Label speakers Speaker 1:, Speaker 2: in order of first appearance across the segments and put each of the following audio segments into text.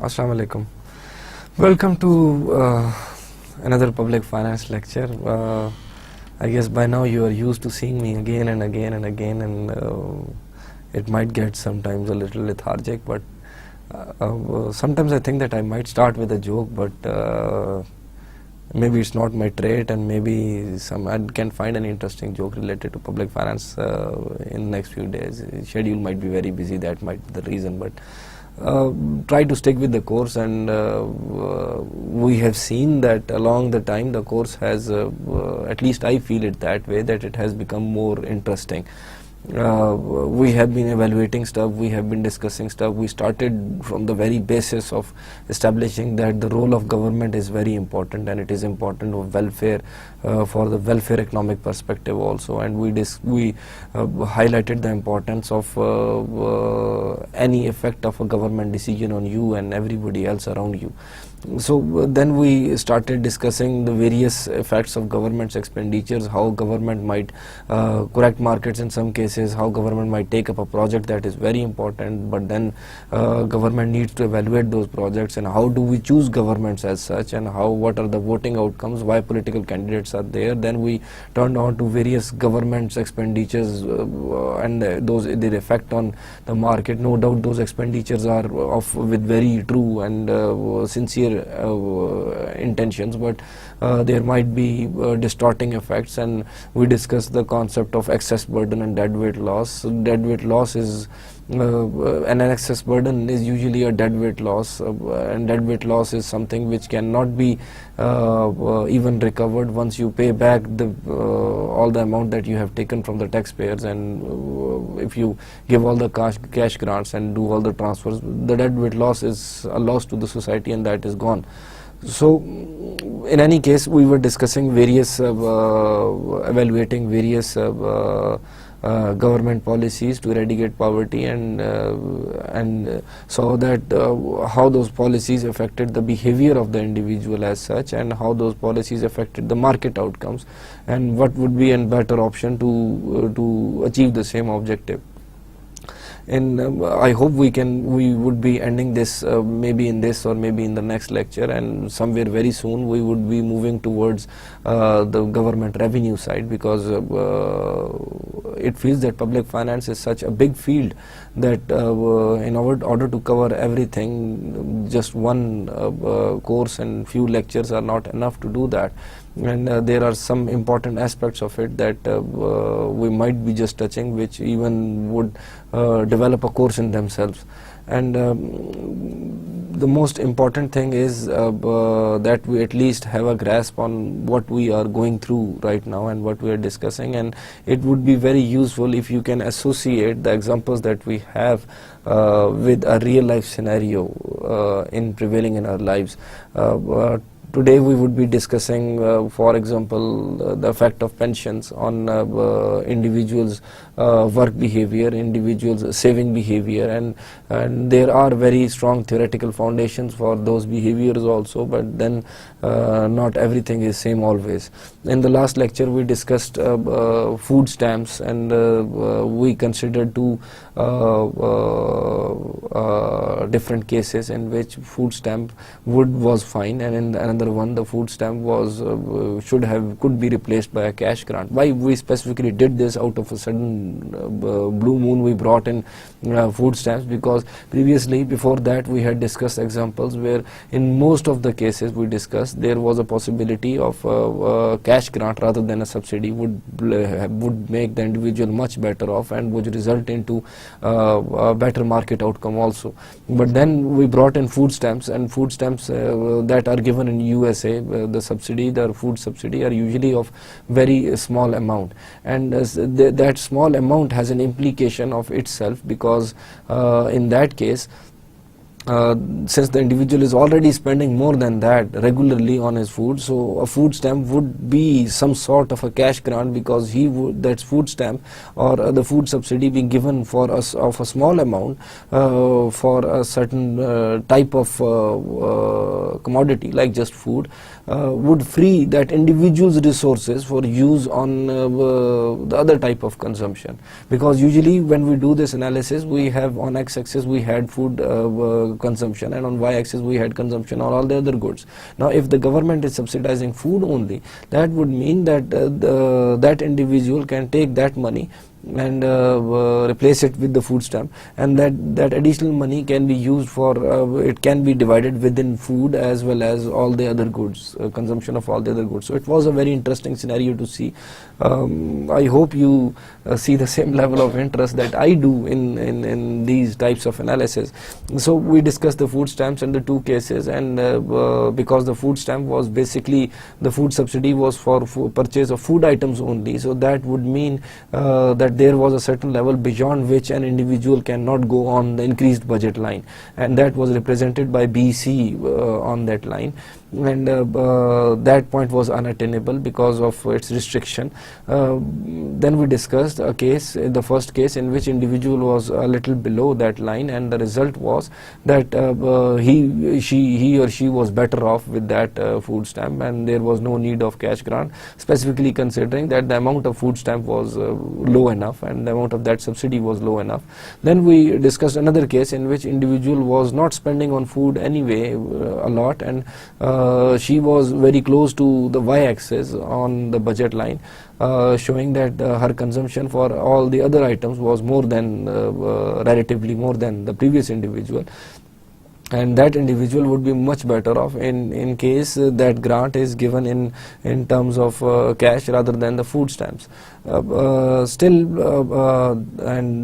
Speaker 1: Assalamu alaikum. Welcome to another public finance lecture. I guess by now you are used to seeing me again and again and again, and it might get sometimes a little lethargic, but sometimes I think that I might start with a joke, but maybe it's not my trait, and maybe I can find an interesting joke related to public finance in the next few days. Schedule might be very busy, that might be the reason, but try to stick with the course, and we have seen that along the time the course has, at least I feel it that way, that it has become more interesting. We have been evaluating stuff, we have been discussing stuff. We started from the very basis of establishing that the role of government is very important, and it is important of welfare, for the welfare economic perspective also, and we highlighted the importance of any effect of a government decision on you and everybody else around you. So then we started discussing the various effects of government's expenditures, how government might correct markets in some cases, how government might take up a project that is very important, but then government needs to evaluate those projects, and how do we choose governments as such, and what are the voting outcomes, why political candidates are there. Then we turned on to various government's expenditures and their effect on the market. No doubt those expenditures are with very true and sincere intentions, but there might be distorting effects, and we discussed the concept of excess burden and deadweight loss. Deadweight loss is an excess burden is usually a deadweight loss, and deadweight loss is something which cannot be even recovered once you pay back all the amount that you have taken from the taxpayers, and if you give all the cash grants and do all the transfers, the deadweight loss is a loss to the society, and that is gone. So in any case, we were discussing various evaluating various government policies to eradicate poverty, and saw that how those policies affected the behavior of the individual as such, and how those policies affected the market outcomes, and what would be a better option to achieve the same objective. And I hope we would be ending this maybe in this or maybe in the next lecture, and somewhere very soon we would be moving towards the government revenue side, because it feels that public finance is such a big field that in order to cover everything, just one course and few lectures are not enough to do that. And there are some important aspects of it that we might be just touching, which even would develop a course in themselves. And the most important thing is that we at least have a grasp on what we are going through right now and what we are discussing, and it would be very useful if you can associate the examples that we have with a real life scenario in prevailing in our lives. Today we would be discussing, for example, the effect of pensions on individuals' work behavior, individuals' saving behavior, and there are very strong theoretical foundations for those behaviors also, but then not everything is same always. In the last lecture we discussed food stamps, and we considered two different cases in which food stamp was fine, and in another one the food stamp was could be replaced by a cash grant. Why we specifically did this? Out of a sudden blue moon we brought in food stamps, because previously before that we had discussed examples where in most of the cases we discussed there was a possibility of cash grant rather than a subsidy would make the individual much better off and would result into a better market outcome also. But then we brought in food stamps, and food stamps that are given in USA, the food subsidy are usually of very small amount, and that small amount has an implication of itself, because in that case since the individual is already spending more than that regularly on his food, so a food stamp would be some sort of a cash grant, because he would, that food stamp or the food subsidy being given for us of a small amount for a certain type of commodity like just food, would free that individual's resources for use on the other type of consumption. Because usually when we do this analysis, we have on x-axis we had food consumption, and on y-axis we had consumption on all the other goods. Now if the government is subsidizing food only, that would mean that that individual can take that money and replace it with the food stamp, and that additional money can be used for it can be divided within food as well as all the other goods, consumption of all the other goods. So it was a very interesting scenario to see. I hope you see the same level of interest that I do in these types of analysis. So we discussed the food stamps and the two cases, and because the food stamp was basically, the food subsidy was for purchase of food items only, so that would mean that there was a certain level beyond which an individual cannot go on the increased budget line, and that was represented by BC on that line, and that point was unattainable because of its restriction. Then we discussed a case, the first case, in which individual was a little below that line, and the result was that he or she was better off with that food stamp, and there was no need of cash grant, specifically considering that the amount of food stamp was low enough and the amount of that subsidy was low enough. Then we discussed another case in which individual was not spending on food anyway a lot, and she was very close to the y-axis on the budget line, showing that her consumption for all the other items was more than relatively more than the previous individual, and that individual would be much better off in case that grant is given in terms of cash rather than the food stamps. And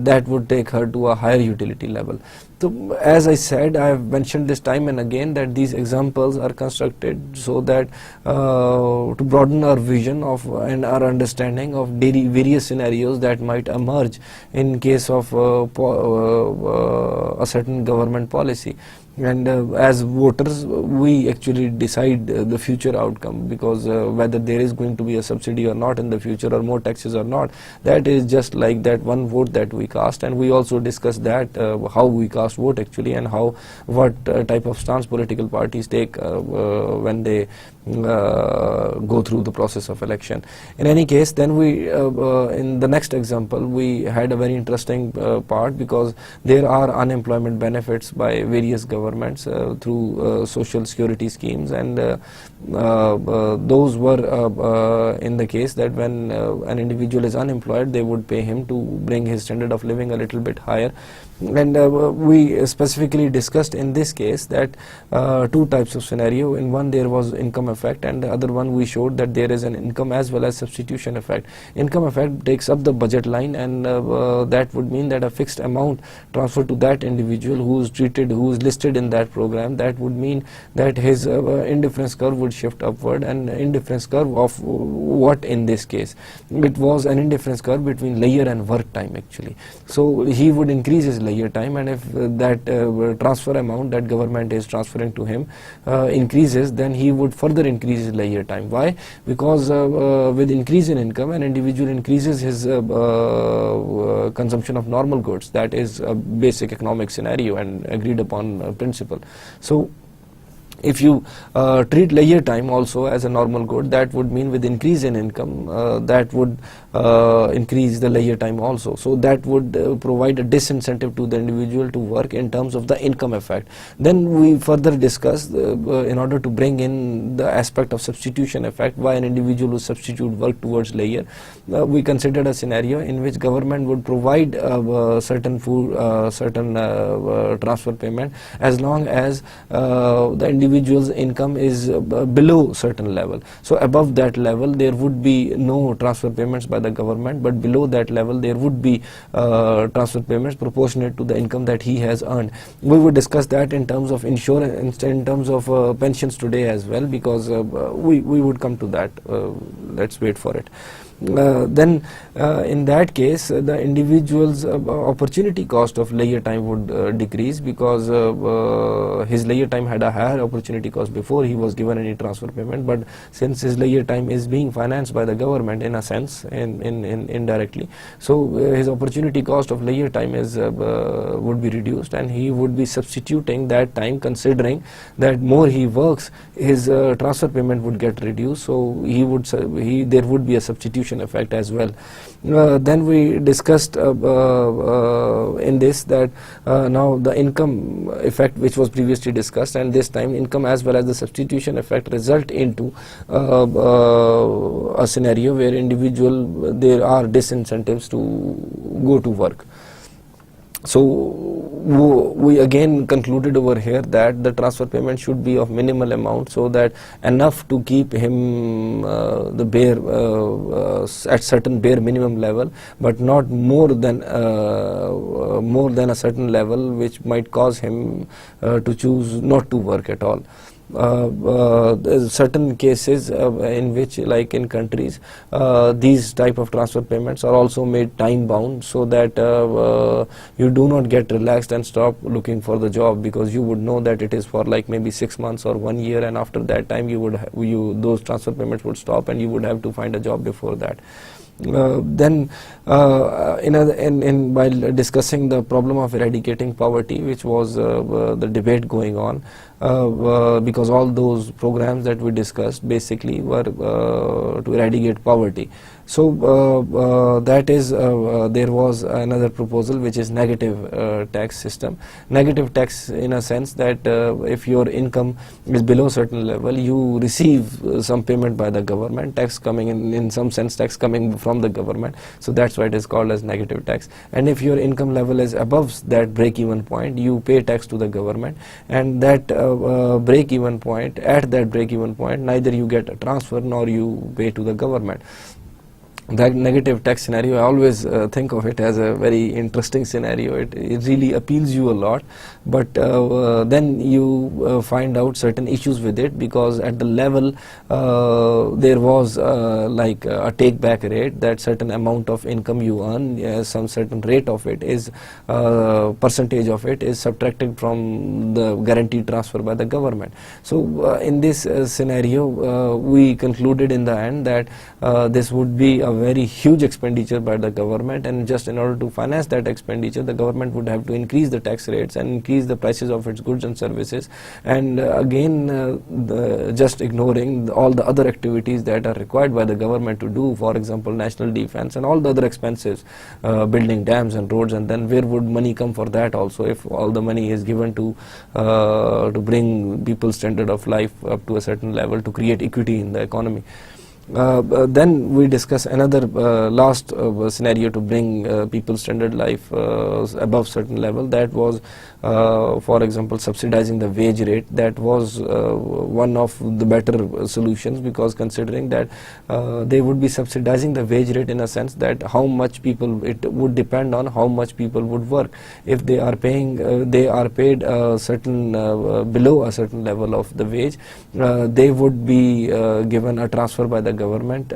Speaker 1: that would take her to a higher utility level. So as I said, I have mentioned this time and again that these examples are constructed so that to broaden our vision of and our understanding of various scenarios that might emerge in case of a certain government policy. And as voters, we actually decide the future outcome, because whether there is going to be a subsidy or not in the future, or more taxes or not, that is just like that one vote that we cast. And we also discuss that how we cast vote actually, and what type of stance political parties take when they go through the process of election. In any case, then we in the next example we had a very interesting part, because there are unemployment benefits by various governments through social security schemes, and those were in the case that when an individual is unemployed, they would pay him to bring his standard of living a little bit higher. And we specifically discussed in this case that two types of scenario. In one there was income effect, and the other one we showed that there is an income as well as substitution effect. Income effect takes up the budget line, and that would mean that a fixed amount transferred to that individual who is listed in that program. That would mean that his indifference curve would shift upward, and indifference curve of what in this case? It was an indifference curve between leisure and work time actually. So he would increase his leisure time, and if that transfer amount that government is transferring to him increases, then he would further increase his leisure time. Why? Because with increase in income, an individual increases his consumption of normal goods. That is a basic economic scenario and agreed upon principle. So if you treat leisure time also as a normal good, that would mean with increase in income, that would increase the leisure time also. So that would provide a disincentive to the individual to work in terms of the income effect. Then we further discussed in order to bring in the aspect of substitution effect, why an individual would substitute work towards leisure. We considered a scenario in which government would provide certain transfer payment as long as the individual's income is below certain level. So above that level there would be no transfer payments by the government, but below that level there would be transfer payments proportionate to the income that he has earned. We would discuss that in terms of insurance, in terms of pensions today as well, because we would come to that. Let's wait for it. then in that case the individual's opportunity cost of leisure time would decrease, because his leisure time had a higher opportunity cost before he was given any transfer payment. But since his leisure time is being financed by the government in a sense, in indirectly, so his opportunity cost of leisure time is would be reduced, and he would be substituting that time, considering that more he works, his transfer payment would get reduced, so there would be a substitution effect as well. Then we discussed in this that now the income effect, which was previously discussed, and this time income as well as the substitution effect result into a scenario where there are disincentives to go to work. So we again concluded over here that the transfer payment should be of minimal amount, so that enough to keep him at certain bare minimum level, but not more than a certain level which might cause him to choose not to work at all. Certain cases in which, like in countries, these type of transfer payments are also made time bound, so that you do not get relaxed and stop looking for the job, because you would know that it is for like maybe 6 months or 1 year, and after that time those transfer payments would stop and you would have to find a job before that. Then while discussing the problem of eradicating poverty, which was the debate going on, because all those programs that we discussed basically were to eradicate poverty. So that is there was another proposal, which is negative tax system. Negative tax in a sense that if your income is below certain level, you receive some payment by the government, tax coming in some sense, tax coming from the government. So that's why it is called as negative tax. And if your income level is above that break-even point, you pay tax to the government, and that break-even point, at that break-even point, neither you get a transfer nor you pay to the government. That negative tax scenario, I always think of it as a very interesting scenario. It really appeals you a lot, but then you find out certain issues with it, because at the level there was like a take back rate, that certain amount of income you earn, some certain rate of it is percentage of it is subtracted from the guaranteed transfer by the government. So in this scenario we concluded in the end that this would be a very huge expenditure by the government, and just in order to finance that expenditure, the government would have to increase the tax rates and increase the prices of its goods and services, and again just ignoring all the other activities that are required by the government to do, for example national defense and all the other expenses, building dams and roads. And then where would money come for that also, if all the money is given to bring people's standard of life up to a certain level, to create equity in the economy. Then we discuss another last scenario to bring people's standard life above certain level. That was for example subsidizing the wage rate. That was one of the better solutions, because considering that they would be subsidizing the wage rate in a sense that how much people, it would depend on how much people would work. If they are paid certain below a certain level of the wage, they would be given a transfer by the government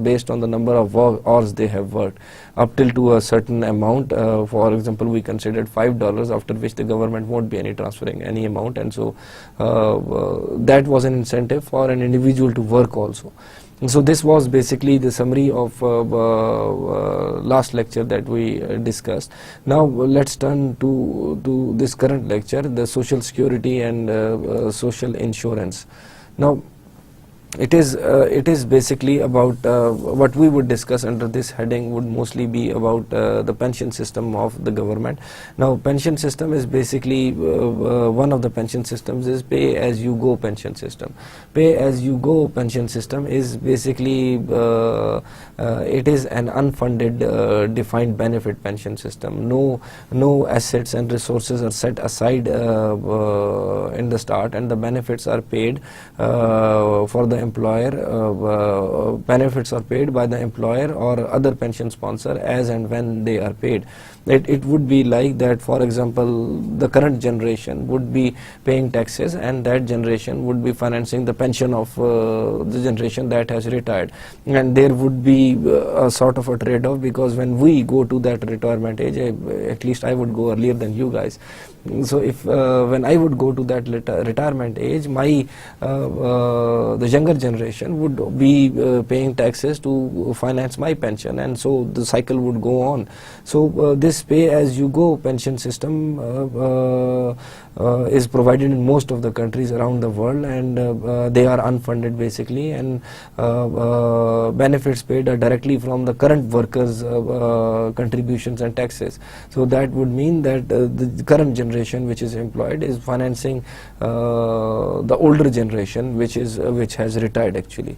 Speaker 1: based on the number of hours they have worked, up till to a certain amount. For example, we considered $5, after which the government won't be any transferring any amount, and so that was an incentive for an individual to work also. And so this was basically the summary of last lecture that we discussed. Now let's turn to this current lecture, the social security and social insurance. Now it is basically about what we would discuss under this heading would mostly be about the pension system of the government. Now pension system is basically one of the pension systems is pay as you go pension system. Pay as you go pension system is basically it is an unfunded defined benefit pension system. No assets and resources are set aside in the start, and the benefits are paid for the employer, benefits are paid by the employer or other pension sponsor as and when they are paid. It would be like that, for example, the current generation would be paying taxes, and that generation would be financing the pension of the generation that has retired, and there would be a sort of a trade-off, because when we go to that retirement age, at least I would go earlier than you guys. So if when I would go to that retirement age, my the younger generation would be paying taxes to finance my pension, and so the cycle would go on. So this pay-as-you-go pension system is provided in most of the countries around the world, and they are unfunded basically, and benefits paid are directly from the current workers' contributions and taxes. So that would mean that the current generation which is employed is financing the older generation which has retired actually.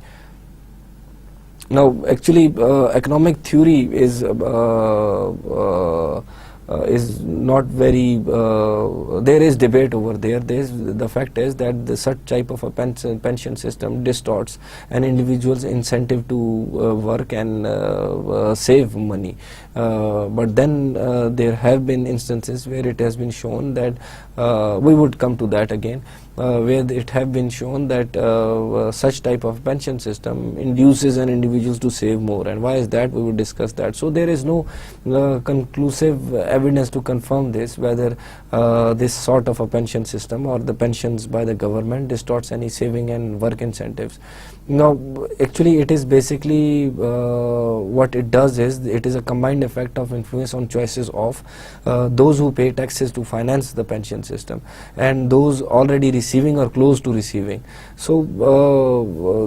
Speaker 1: Now actually economic theory is not very, there is debate over there. The fact is that such type of a pension system distorts an individual's incentive to work and save money. But then there have been instances where it has been shown that, we would come to that again, where it have been shown that such type of pension system induces an individual to save more. And why is that? We will discuss that. So there is no conclusive evidence to confirm this, whether this sort of a pension system or the pensions by the government distorts any saving and work incentives. Now actually it is basically what it does is, it is a combined effect of influence on choices of those who pay taxes to finance the pension system and those already receiving or close to receiving. So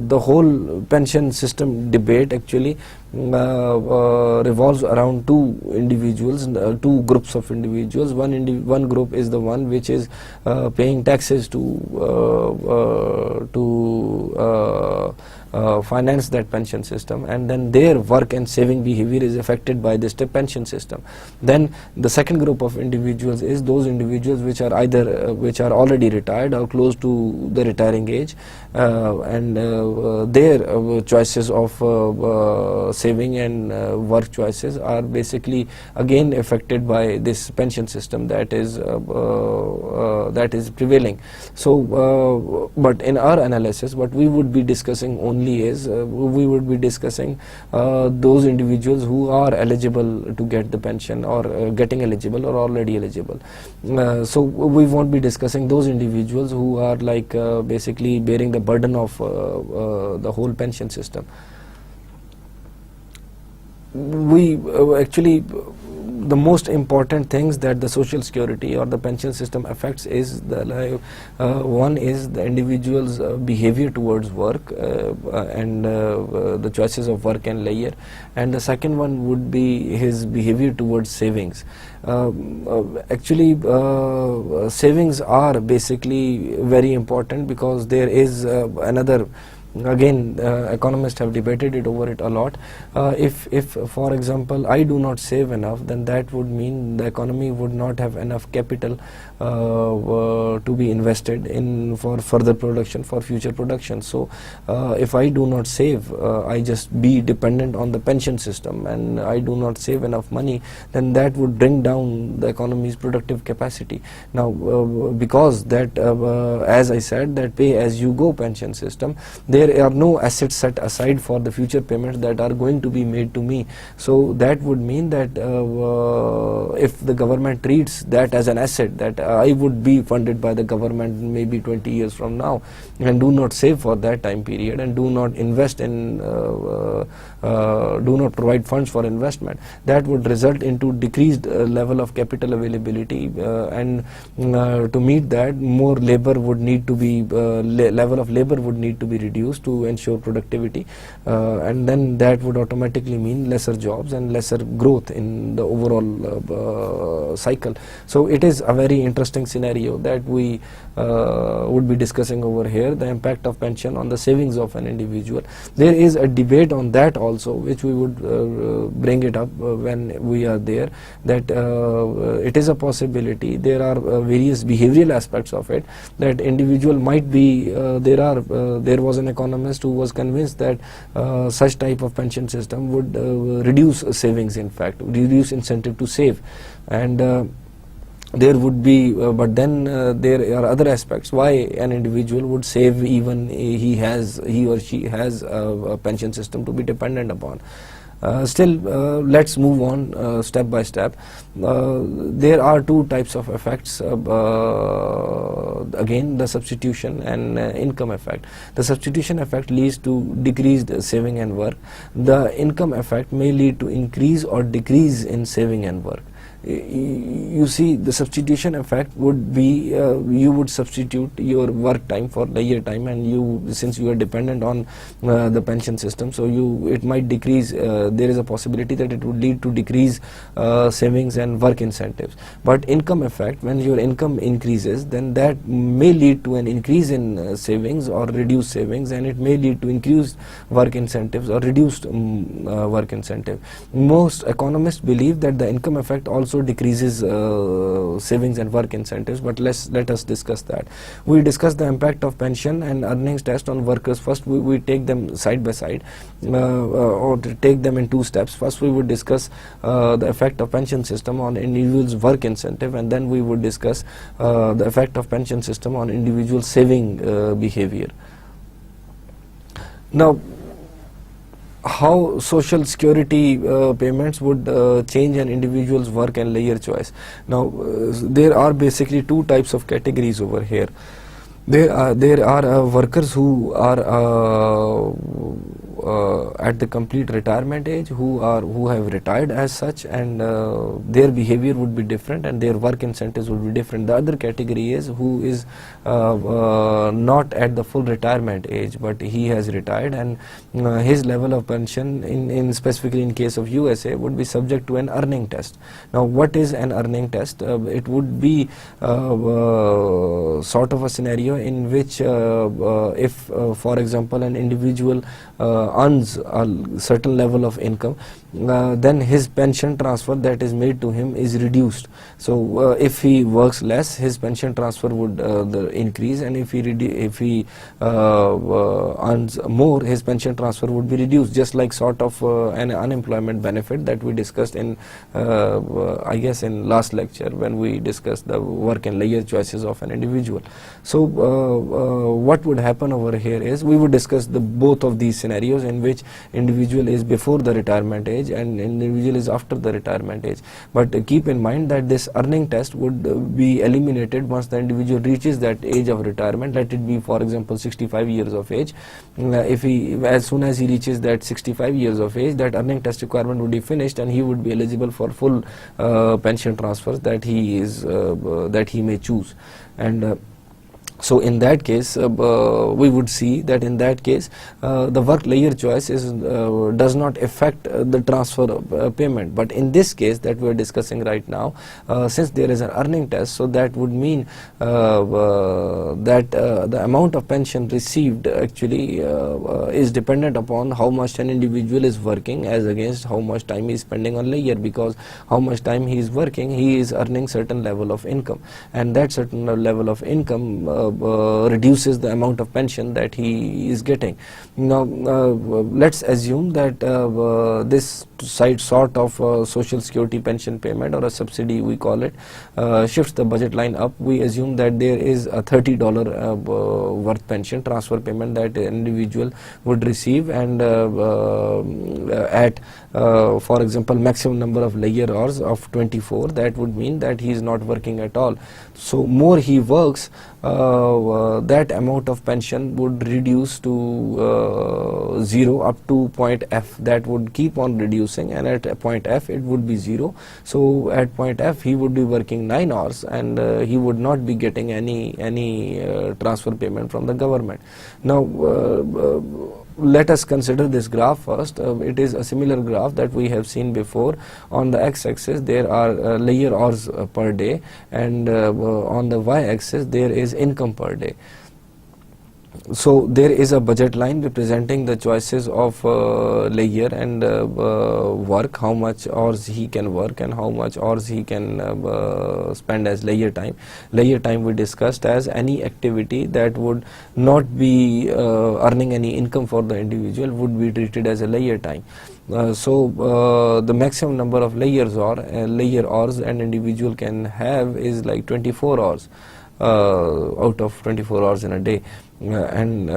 Speaker 1: the whole pension system debate actually revolves around two individuals, two groups of individuals. One group is the one which is paying taxes to finance that pension system, and then their work and saving behavior is affected by this pension system. Then the second group of individuals is those individuals which are either which are already retired or close to the retiring age, and their choices of saving and work choices are basically again affected by this pension system that is prevailing. So but in our analysis, what we would be discussing only is we would be discussing those individuals who are eligible to get the pension, or getting eligible, or already eligible. So we won't be discussing those individuals who are like basically bearing the burden of the whole pension system. We actually, the most important things that the social security or the pension system affects is one is the individual's behavior towards work and the choices of work and leisure, and the second one would be his behavior towards savings. Actually savings are basically very important, because there is another, again economists have debated it over it a lot. If for example I do not save enough, then that would mean the economy would not have enough capital to be invested in for further production, for future production. So if I do not save, I just be dependent on the pension system, and I do not save enough money, then that would bring down the economy's productive capacity. Now because that as I said, that pay-as-you-go pension system, there are no assets set aside for the future payments that are going to be made to me. So that would mean that if the government treats that as an asset, that I would be funded by the government maybe 20 years from now, and do not save for that time period, and do not invest in do not provide funds for investment, that would result into decreased level of capital availability, and to meet that, more labor would need to be level of labor would need to be reduced to ensure productivity, and then that would automatically mean lesser jobs and lesser growth in the overall cycle. So it is a very interesting scenario that we would be discussing over here, the impact of pension on the savings of an individual. There is a debate on that also, which we would bring it up when we are there, that it is a possibility. There are various behavioral aspects of it, that individual might be there was an economist who was convinced that such type of pension system would reduce savings, in fact, reduce incentive to save. And there would be, but then there are other aspects why an individual would save even he or she has a pension system to be dependent upon. Still, let's move on step by step. There are two types of effects, again the substitution and income effect. The substitution effect leads to decreased saving and work. The income effect may lead to increase or decrease in saving and work. You see, the substitution effect would be you would substitute your work time for leisure time, and since you are dependent on the pension system, so it might decrease. There is a possibility that it would lead to decrease savings and work incentives. But income effect, when your income increases, then that may lead to an increase in savings or reduced savings, and it may lead to increased work incentives or reduced work incentive. Most economists believe that the income effect also decreases savings and work incentives, but let us discuss that. We discuss the impact of pension and earnings test on workers. First we take them side by side, or take them in two steps. First we would discuss the effect of pension system on individuals' work incentive, and then we would discuss the effect of pension system on individual saving behavior. Now, how social security payments would change an individual's work and leisure choice. Now, there are basically two types of categories over here. There are workers who are at the complete retirement age, who have retired as such, and their behavior would be different and their work incentives would be different. The other category is who is not at the full retirement age, but he has retired, and his level of pension, specifically in case of USA, would be subject to an earning test. Now, what is an earning test? It would be sort of a scenario in which if for example an individual earns a certain level of income, then his pension transfer that is made to him is reduced. So if he works less, his pension transfer would increase, and if he earns more, his pension transfer would be reduced, just like sort of an unemployment benefit that we discussed in I guess in last lecture when we discussed the work and leisure choices of an individual. So what would happen over here is we would discuss both of these scenarios in which individual is before the retirement age and individual is after the retirement age. But keep in mind that this earning test would be eliminated once the individual reaches that age of retirement. Let it be, for example, 65 years of age. As soon as he reaches that 65 years of age, that earning test requirement would be finished, and he would be eligible for full pension transfers that he may choose. And so in that case, we would see that in that case the work leisure choice does not affect the transfer payment. But in this case that we are discussing right now, since there is an earning test, so that would mean that the amount of pension received actually is dependent upon how much an individual is working as against how much time he is spending on leisure, because how much time he is working, he is earning certain level of income, and that certain level of income reduces the amount of pension that he is getting. Now let's assume that this sort of social security pension payment, or a subsidy we call it, shifts the budget line up. We assume that there is a $30 worth pension transfer payment that an individual would receive, and at for example maximum number of leisure hours of 24, that would mean that he is not working at all. So more he works, that amount of pension would reduce to 0 up to point F. That would keep on reducing, and at point F it would be 0. So at point F he would be working 9 hours, and he would not be getting any transfer payment from the government. Now let us consider this graph first. It is a similar graph that we have seen before. On the x-axis there are leisure hours per day, and on the y-axis there is income per day. So there is a budget line representing the choices of layer and work, how much hours he can work and how much hours he can spend as layer time. Layer time we discussed as any activity that would not be earning any income for the individual would be treated as a layer time. The maximum number of layers or layer hours an individual can have is like 24 hours out of 24 hours in a day. And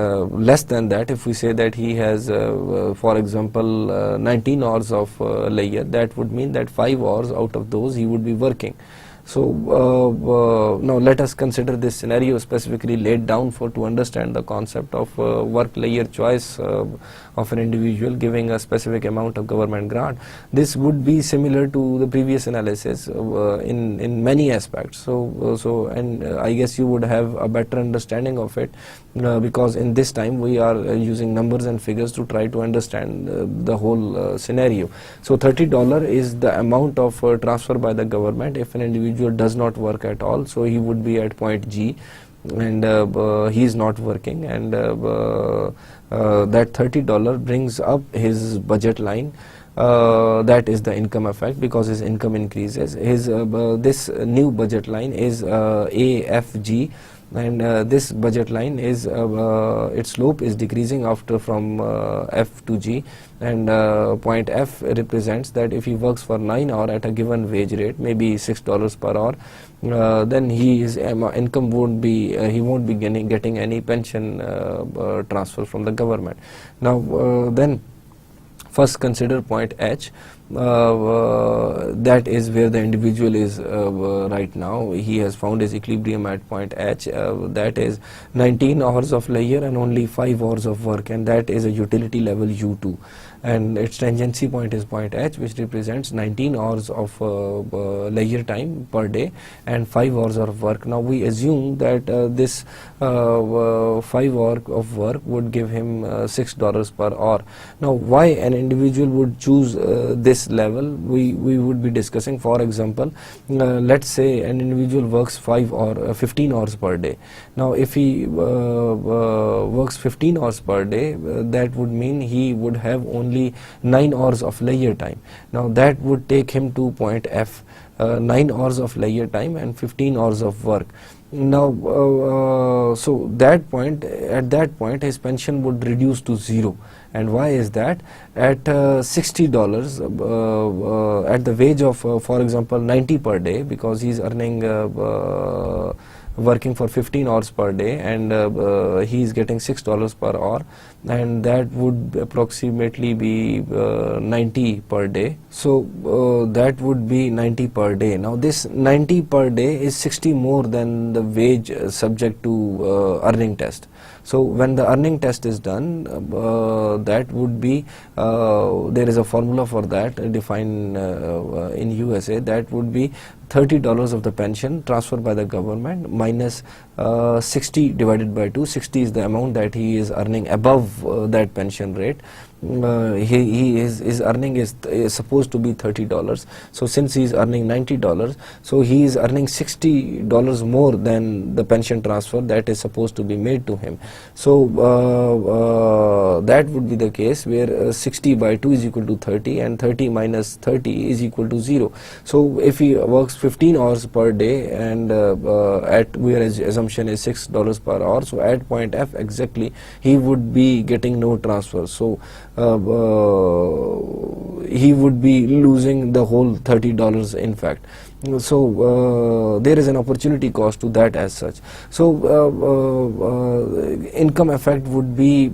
Speaker 1: less than that, if we say that he has for example 19 hours of layer, that would mean that 5 hours out of those he would be working. So now let us consider this scenario specifically laid down to understand the concept of work layer choice of an individual giving a specific amount of government grant. This would be similar to the previous analysis in many aspects. And I guess you would have a better understanding of it because in this time we are using numbers and figures to try to understand the whole scenario. So $30 is the amount of transfer by the government if an individual does not work at all. So he would be at point G and he is not working, and that $30 brings up his budget line. That is the income effect because his income increases. His this new budget line is AFG, and this budget line is its slope is decreasing after from F to G, and point F represents that if he works for 9 hours at a given wage rate, maybe $6 per hour, then his income won't be he won't be getting any pension transfer from the government. Now then first consider point H. That is where the individual is right now. He has found his equilibrium at point H, that is 19 hours of layer and only 5 hours of work, and that is a utility level U2, and its tangency point is point H, which represents 19 hours of layer time per day and 5 hours of work. Now we assume that this 5 hours of work would give him $6 per hour. Now why an individual would choose this level, we would be discussing. For example, let's say an individual works 5 or 15 hours per day. Now if he works 15 hours per day, that would mean he would have only 9 hours of layer time. Now that would take him to point F, 9 hours of layer time and 15 hours of work. Now so that point, at that point his pension would reduce to 0. And why is that? At $60 at the wage of for example 90 per day, because he is earning working for 15 hours per day, and he is getting $6 per hour, and that would approximately be 90 per day. So that would be 90 per day. Now this 90 per day is 60 more than the wage subject to earning test. So when the earning test is done, that would be there is a formula for that defined in USA, that would be $30 of the pension transferred by the government minus 60 divided by 2. 60 is the amount that he is earning above that pension rate. His earning is supposed to be $30. So since he is earning $90, so he is earning $60 more than the pension transfer that is supposed to be made to him. So that would be the case where 60 by 2 is equal to 30, and 30 minus 30 is equal to 0. So if he works 15 hours per day, and at where his assumption is $6 per hour, so at point F exactly he would be getting no transfer. So he would be losing the whole $30 in fact. So there is an opportunity cost to that as such. So income effect would be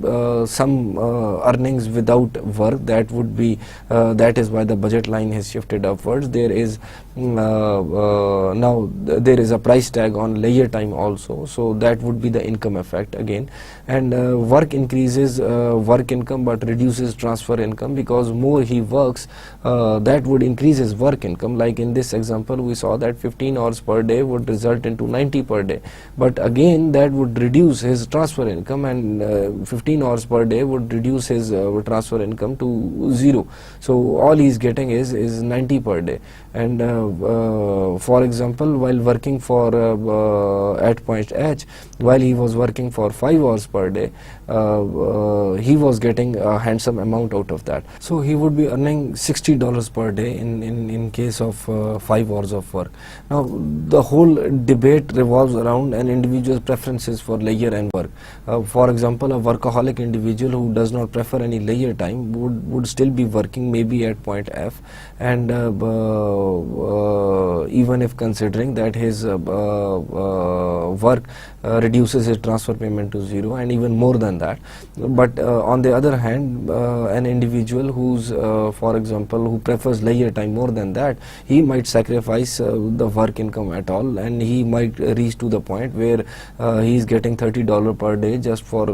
Speaker 1: some earnings without work. That would be that is why the budget line has shifted upwards. There is now there is a price tag on layer time also, so that would be the income effect again. And work increases work income but reduces transfer income, because more he works that would increase his work income. Like in this example, example, we saw that 15 hours per day would result into 90 per day, but again that would reduce his transfer income, and 15 hours per day would reduce his transfer income to 0. So all he's getting is 90 per day. And for example, while working for at point H, while he was working for 5 hours per day, he was getting a handsome amount out of that. So he would be earning $60 per day in case of 5 hours of work. Now the whole debate revolves around an individual's preferences for leisure and work. For example, a workaholic individual who does not prefer any leisure time would still be working maybe at point F, and even if considering that his work reduces his transfer payment to 0, and even more than that. But on the other hand, an individual who's for example, who prefers leisure time more than that, he might sacrifice the work income at all, and he might reach to the point where he is getting $30 per day just for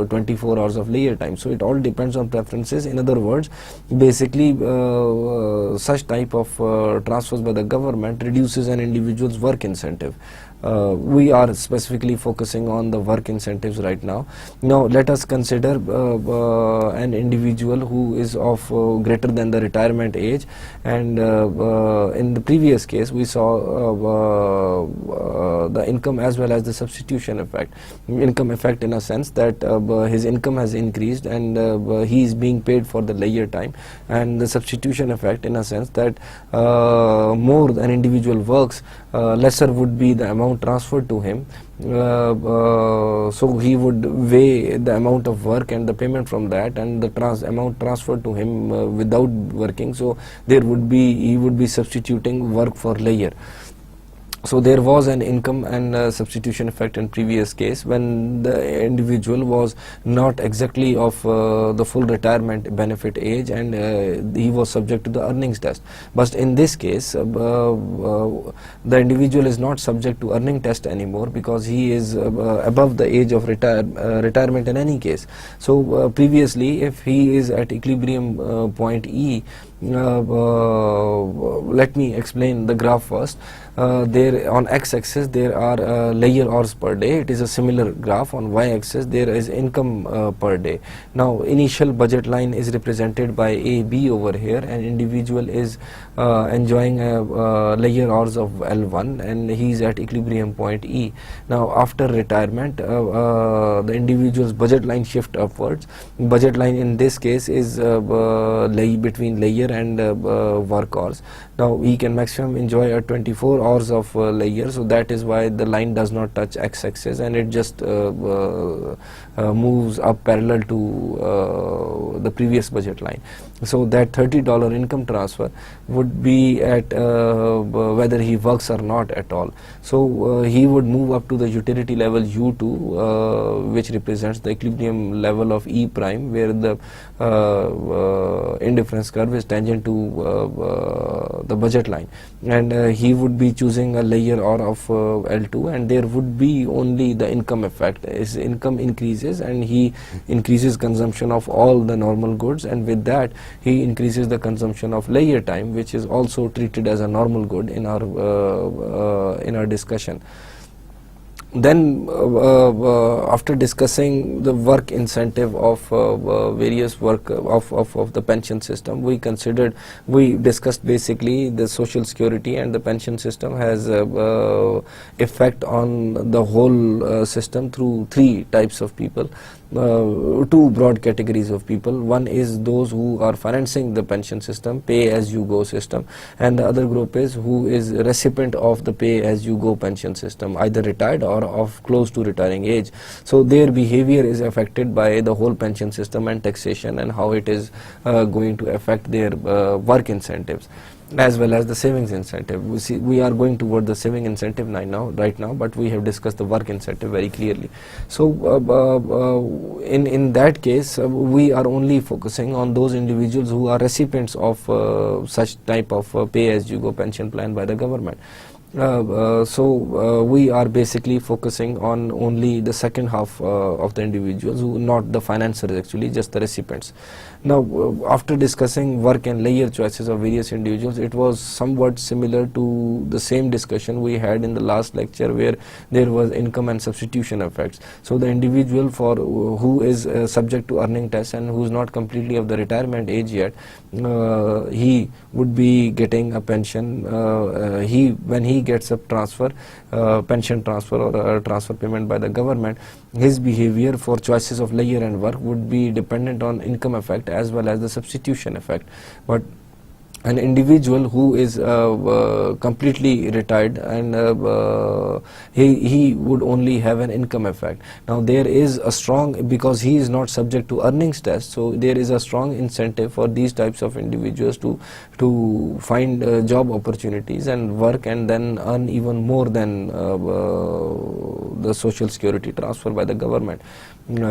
Speaker 1: 24 hours of leisure time. So it all depends on preferences. In other words, basically such type of transfers by the government reduces an individual's work incentive. We are specifically focusing on the work incentives right now. Now let us consider an individual who is of greater than the retirement age, and in the previous case we saw the income as well as the substitution effect. Income effect in a sense that his income has increased and he is being paid for the leisure time, and the substitution effect in a sense that more an individual works, lesser would be the amount transferred to him. So he would weigh the amount of work and the payment from that, and the amount transferred to him without working. So there would be, he would be substituting work for leisure. So there was an income and substitution effect in previous case when the individual was not exactly of the full retirement benefit age, and he was subject to the earnings test. But in this case, the individual is not subject to earning test anymore because he is above the age of retirement in any case. So previously, if he is at equilibrium point E, let me explain the graph first. There on x-axis there are leisure hours per day. It is a similar graph. On y-axis there is income per day. Now initial budget line is represented by AB over here. An individual is enjoying leisure hours of L1 and he is at equilibrium point E. Now after retirement, the individual's budget line shift upwards. Budget line in this case is between leisure and work hours. Now he can maximum enjoy a 24 hours of leisure, so that is why the line does not touch x-axis and it just moves up parallel to the previous budget line. So that $30 income transfer would be at whether he works or not at all. So he would move up to the utility level U2, which represents the equilibrium level of E prime, where the indifference curve is tangent to the budget line, and he would be choosing a leisure hour of L2, and there would be only the income effect. His income increases and he increases consumption of all the normal goods, and with that he increases the consumption of leisure time, which is also treated as a normal good in our discussion. Then after discussing the work incentive of various work of the pension system, we discussed basically the social security and the pension system has effect on the whole system through three types of people. Two broad categories of people. One is those who are financing the pension system, pay as you go system, and the other group is who is recipient of the pay as you go pension system, either retired or of close to retiring age. So their behavior is affected by the whole pension system and taxation and how it is going to affect their work incentives as well as the savings incentive. We are going toward the saving incentive right now, but we have discussed the work incentive very clearly. So in that case, we are only focusing on those individuals who are recipients of such type of pay as you go pension plan by the government. So we are basically focusing on only the second half of the individuals, who not the financiers, actually just the recipients. Now, after discussing work and layer choices of various individuals, it was somewhat similar to the same discussion we had in the last lecture, where there was income and substitution effects. So the individual for who is subject to earning test and who is not completely of the retirement age yet, he would be getting a pension. When he gets a transfer, pension transfer or a transfer payment by the government, his behavior for choices of layer and work would be dependent on income effect as well as the substitution effect. But an individual who is completely retired, and he would only have an income effect. Now there is a strong, because he is not subject to earnings test, so there is a strong incentive for these types of individuals to find job opportunities and work, and then earn even more than the social security transfer by the government,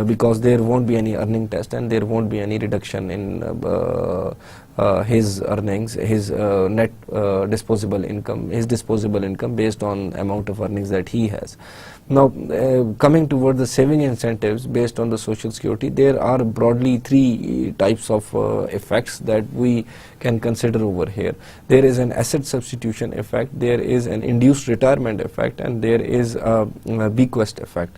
Speaker 1: because there won't be any earning test and there won't be any reduction in his earnings, his net disposable income, based on amount of earnings that he has. Now, coming toward the saving incentives based on the social security, there are broadly three types of effects that we can consider over here. There is an asset substitution effect, there is an induced retirement effect, and there is a bequest effect.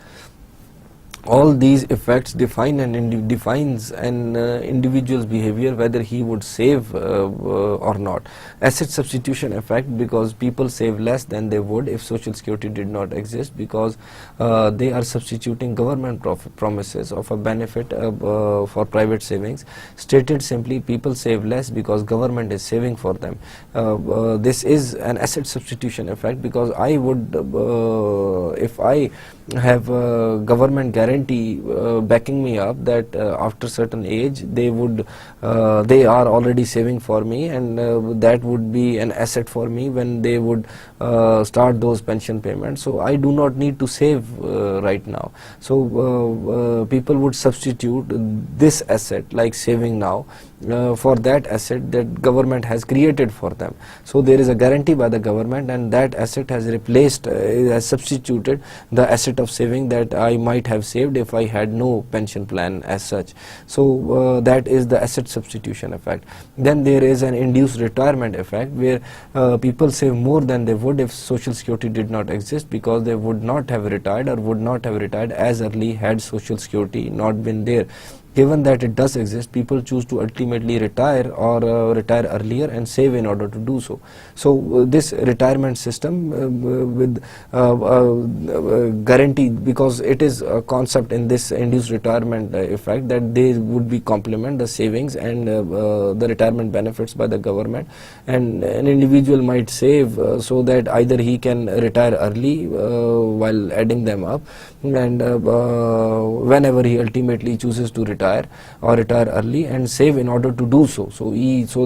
Speaker 1: All these effects defines an individual's behavior, whether he would save or not. Asset substitution effect, because people save less than they would if social security did not exist, because they are substituting government promises of a benefit for private savings. Stated simply, people save less because government is saving for them. This is an asset substitution effect, because I would, if I have government guarantee backing me up that after certain age they are already saving for me, and that would be an asset for me when they would start those pension payments. So I do not need to save right now. So people would substitute this asset, like saving now, for that asset that government has created for them. So there is a guarantee by the government, and that asset has replaced, has substituted the asset of saving that I might have saved if I had no pension plan as such. So that is the asset substitution effect. Then there is an induced retirement effect, where people save more than they would if social security did not exist, because they would not have retired, or would not have retired as early had social security not been there. Given that it does exist, people choose to ultimately retire, or retire earlier and save in order to do so. So this retirement system with guarantee, because it is a concept in this induced retirement effect, that they would be complement the savings and the retirement benefits by the government, and an individual might save so that either he can retire early while adding them up, and whenever he ultimately chooses to retire or retire early, and save in order to do so, so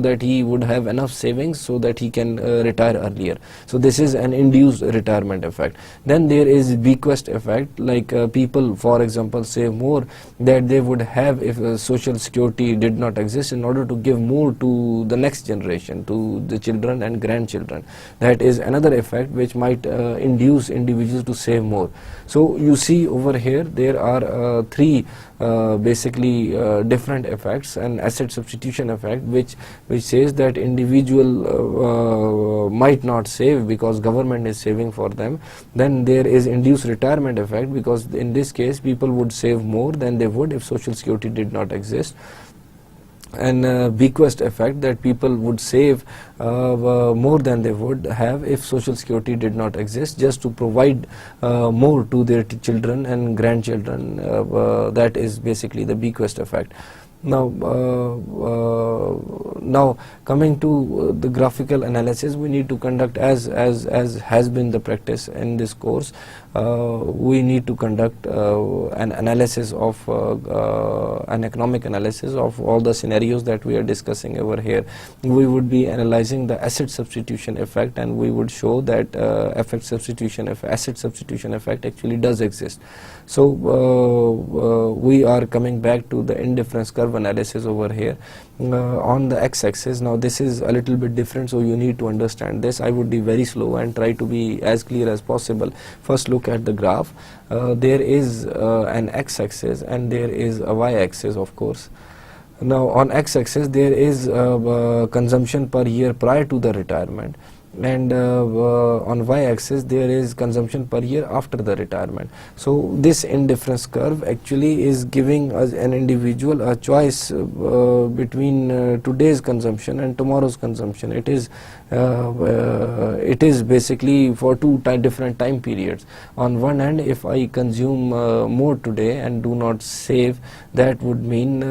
Speaker 1: that he would have enough savings so that he can retire earlier. So this is an induced retirement effect. Then there is bequest effect, like people, for example, save more that they would have if social security did not exist, in order to give more to the next generation, to the children and grandchildren. That is another effect which might induce individuals to save more. So you see over here there are three basically different effects. An asset substitution effect, which says that individual might not save because government is saving for them. Then there is induced retirement effect, because in this case people would save more than they would if social security did not exist. And bequest effect, that people would save more than they would have if social security did not exist, just to provide more to their children and grandchildren. That is basically the bequest effect. Now coming to the graphical analysis, we need to conduct, as has been the practice in this course, we need to conduct an analysis of an economic analysis of all the scenarios that we are discussing over here. We would be analyzing the asset substitution effect, and we would show that asset substitution effect actually does exist. So we are coming back to the indifference curve analysis over here. On the x-axis, now this is a little bit different, so you need to understand this. I would be very slow and try to be as clear as possible. First, look at the graph. There is an x-axis and there is a y-axis, of course. Now on x-axis there is consumption per year prior to the retirement, and on y-axis there is consumption per year after the retirement. So this indifference curve actually is giving us an individual a choice between today's consumption and tomorrow's consumption. It is basically for two different time periods. On one hand, if I consume more today and do not save, that would mean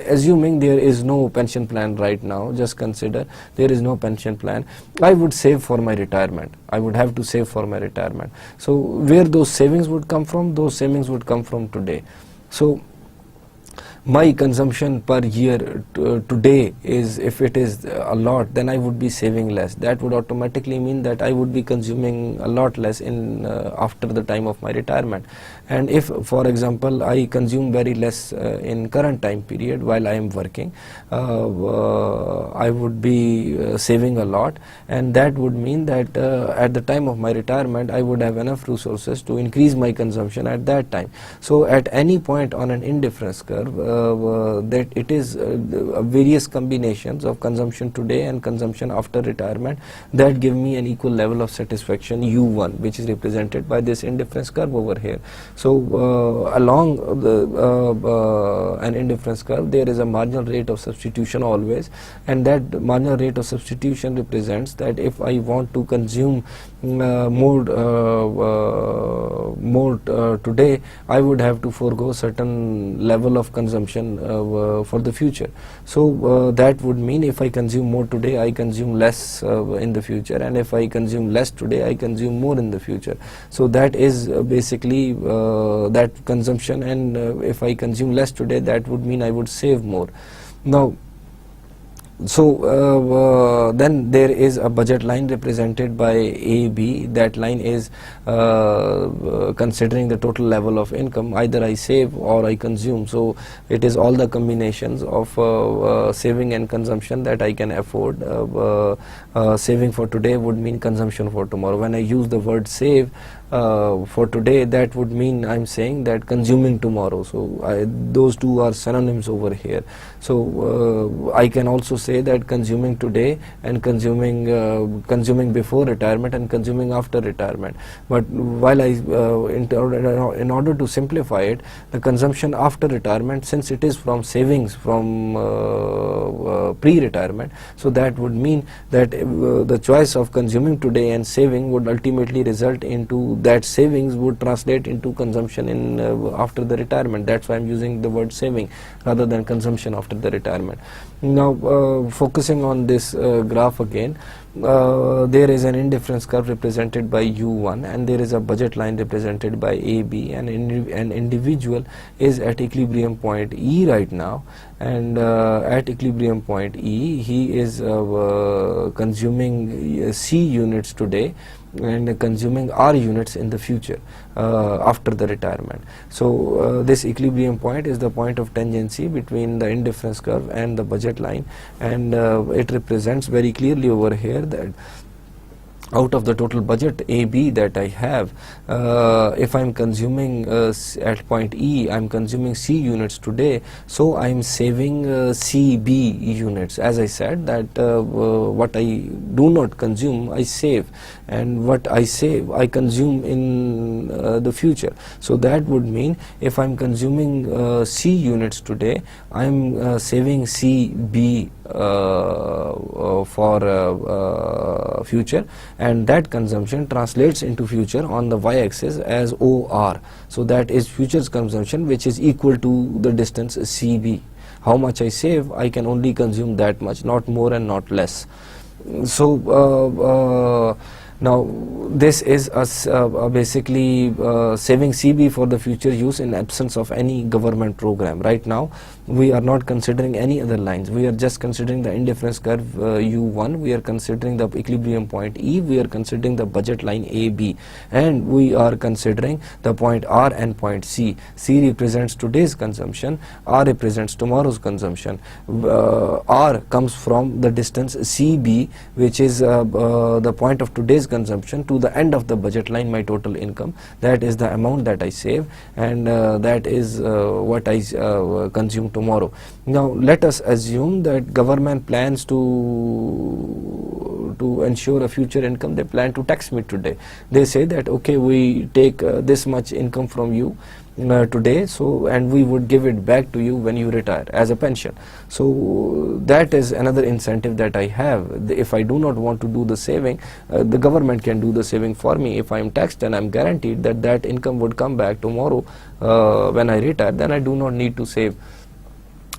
Speaker 1: assuming there is no pension plan right now, just consider there is no pension plan, I would save for my retirement. I would have to save for my retirement. So where those savings would come from? Those savings would come from today. So my consumption per year today is, if it is a lot, then I would be saving less. That would automatically mean that I would be consuming a lot less in after the time of my retirement. And if, for example, I consume very less in current time period while I am working, I would be saving a lot, and that would mean that at the time of my retirement I would have enough resources to increase my consumption at that time. So at any point on an indifference curve, that it is various combinations of consumption today and consumption after retirement that give me an equal level of satisfaction U1, which is represented by this indifference curve over here. So along an indifference curve there is a marginal rate of substitution always, and that marginal rate of substitution represents that if I want to consume more today, I would have to forego certain level of consumption for the future. So that would mean if I consume more today, I consume less in the future, and if I consume less today, I consume more in the future. So that is basically that consumption, and if I consume less today, that would mean I would save more. Now, so then there is a budget line represented by AB. That line is considering the total level of income. Either I save or I consume. So it is all the combinations of saving and consumption that I can afford. Saving for today would mean consumption for tomorrow. When I use the word save for today, that would mean I'm saying that consuming tomorrow. So those two are synonyms over here. So I can also say that consuming today and consuming before retirement and consuming after retirement. But while in order to simplify it, the consumption after retirement, since it is from savings from pre-retirement, so that would mean that the choice of consuming today and saving would ultimately result into that savings would translate into consumption in after the retirement. That's why I'm using the word saving rather than consumption after the retirement. Now focusing on this graph again, there is an indifference curve represented by U1, and there is a budget line represented by AB, and an individual is at equilibrium point E right now, and at equilibrium point E he is consuming C units today and consuming R units in the future after the retirement. So this equilibrium point is the point of tangency between the indifference curve and the budget line, and it represents very clearly over here that out of the total budget AB that I have, if I'm consuming at point E, I'm consuming C units today, so I'm saving CB units. As I said that what I do not consume, I save, and what I save, I consume in the future. So that would mean if I'm consuming C units today, I'm saving CB for future, and that consumption translates into future on the y-axis as OR. So that is futures consumption, which is equal to the distance CB. How much I save, I can only consume that much, not more and not less. So now this is basically saving CB for the future use in absence of any government program. Right now we are not considering any other lines. We are just considering the indifference curve U1, we are considering the equilibrium point E, we are considering the budget line AB, and we are considering the point R and point C. C represents today's consumption, R represents tomorrow's consumption. R comes from the distance CB, which is the point of today's consumption to the end of the budget line, my total income. That is the amount that I save, and that is what I consume tomorrow. Now let us assume that government plans to ensure a future income. They plan to tax me today. They say that okay, we take this much income from you today, so, and we would give it back to you when you retire as a pension. So that is another incentive that I have. If I do not want to do the saving, the government can do the saving for me. If I am taxed and I am guaranteed that that income would come back tomorrow when I retire, then I do not need to save.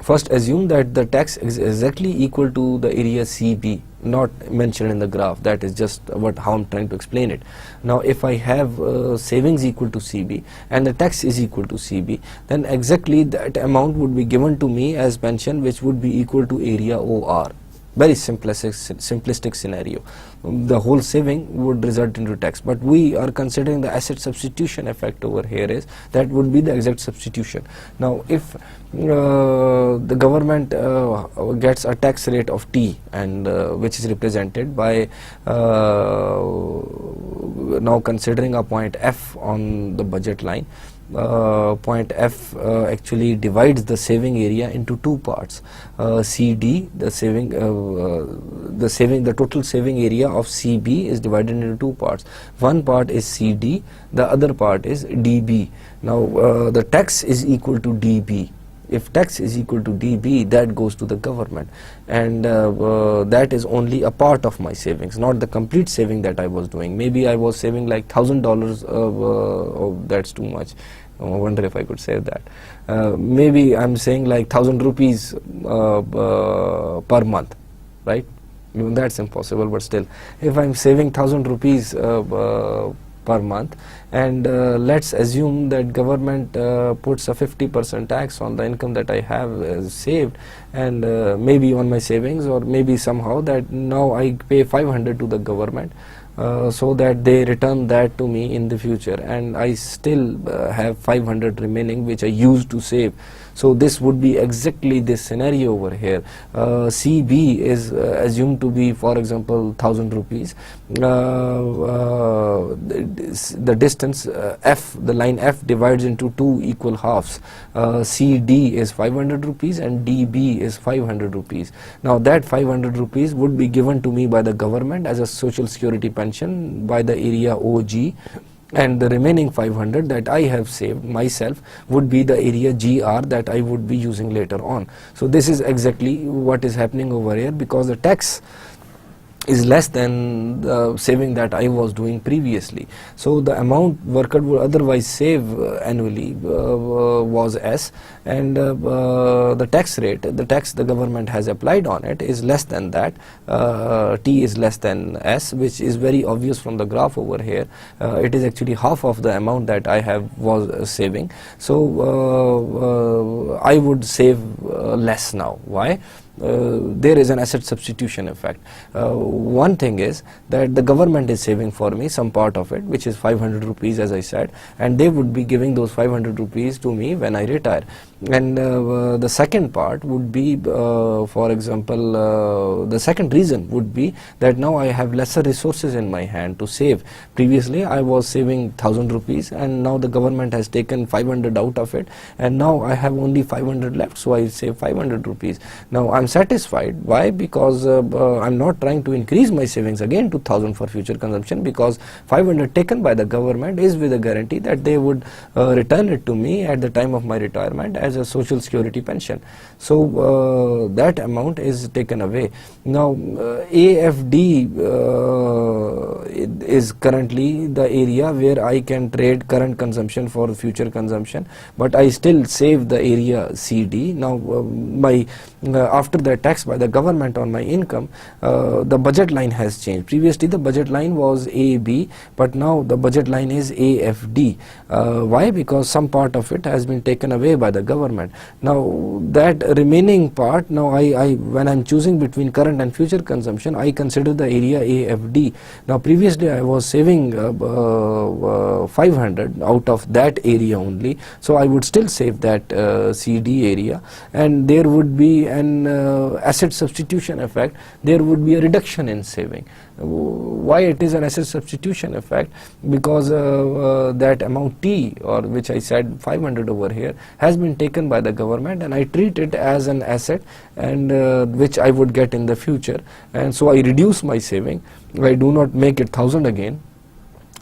Speaker 1: First, assume that the tax is exactly equal to the area CB, not mentioned in the graph. That is just how I'm trying to explain it. Now, if I have savings equal to CB and the tax is equal to CB, then exactly that amount would be given to me as pension, which would be equal to area OR. Very simplistic scenario. The whole saving would result into tax, but we are considering the asset substitution effect over here. Is that would be the exact substitution. Now if the government gets a tax rate of T, and which is represented by now considering a point F on the budget line. Point F actually divides the saving area into two parts. CD, the total saving area of CB is divided into two parts. One part is CD, the other part is DB. Now the tax is equal to DB. If tax is equal to DB, that goes to the government, and that is only a part of my savings, not the complete saving that I was doing. Maybe I was saving like $1,000. Oh, that's too much. I wonder if I could save that. Maybe I'm saying like 1,000 rupees per month, right? Even that's impossible, but still, if I'm saving 1,000 rupees per month, and let's assume that government puts a 50% tax on the income that I have saved, and maybe on my savings, or maybe somehow that now I pay 500 to the government, so that they return that to me in the future, and I still have 500 remaining which I used to save. So this would be exactly this scenario over here. CB is assumed to be, for example, 1,000 rupees. The distance F, the line F divides into two equal halves. CD is 500 rupees and DB is 500 rupees. Now that 500 rupees would be given to me by the government as a social security pension by the area OG, and the remaining 500 that I have saved myself would be the area GR that I would be using later on. So this is exactly what is happening over here, because the tax is less than the saving that I was doing previously. So the amount worker would otherwise save annually was S, and the tax rate, the tax the government has applied on it is less than that. T is less than S, which is very obvious from the graph over here. It is actually half of the amount that I was saving. So I would save less now. Why? There is an asset substitution effect. One thing is that the government is saving for me some part of it, which is 500 rupees as I said, and they would be giving those 500 rupees to me when I retire. And the second part would be, for example, the second reason would be that now I have lesser resources in my hand to save. Previously I was saving 1,000 rupees, and now the government has taken 500 out of it, and now I have only 500 left, so I save 500 rupees. Now I'm satisfied. Why? Because I'm not trying to increase my savings again to 1,000 for future consumption, because 500 taken by the government is with a guarantee that they would return it to me at the time of my retirement as a social security pension. So that amount is taken away. Now AFD is currently the area where I can trade current consumption for future consumption, but I still save the area CD. Now after the tax by the government on my income, the budget line has changed. Previously the budget line was AB, but now the budget line is AFD. Why? Because some part of it has been taken away by the government. Now that remaining part, now when I'm choosing between current and future consumption, I consider the area AFD. Now previously I was saving 500 out of that area only, so I would still save that CD area, and there would be an asset substitution effect, there would be a reduction in saving. Why it is an asset substitution effect? Because that amount T, or which I said 500 over here, has been taken by the government, and I treat it as an asset, and which I would get in the future, and so I reduce my saving. I do not make it 1000 again.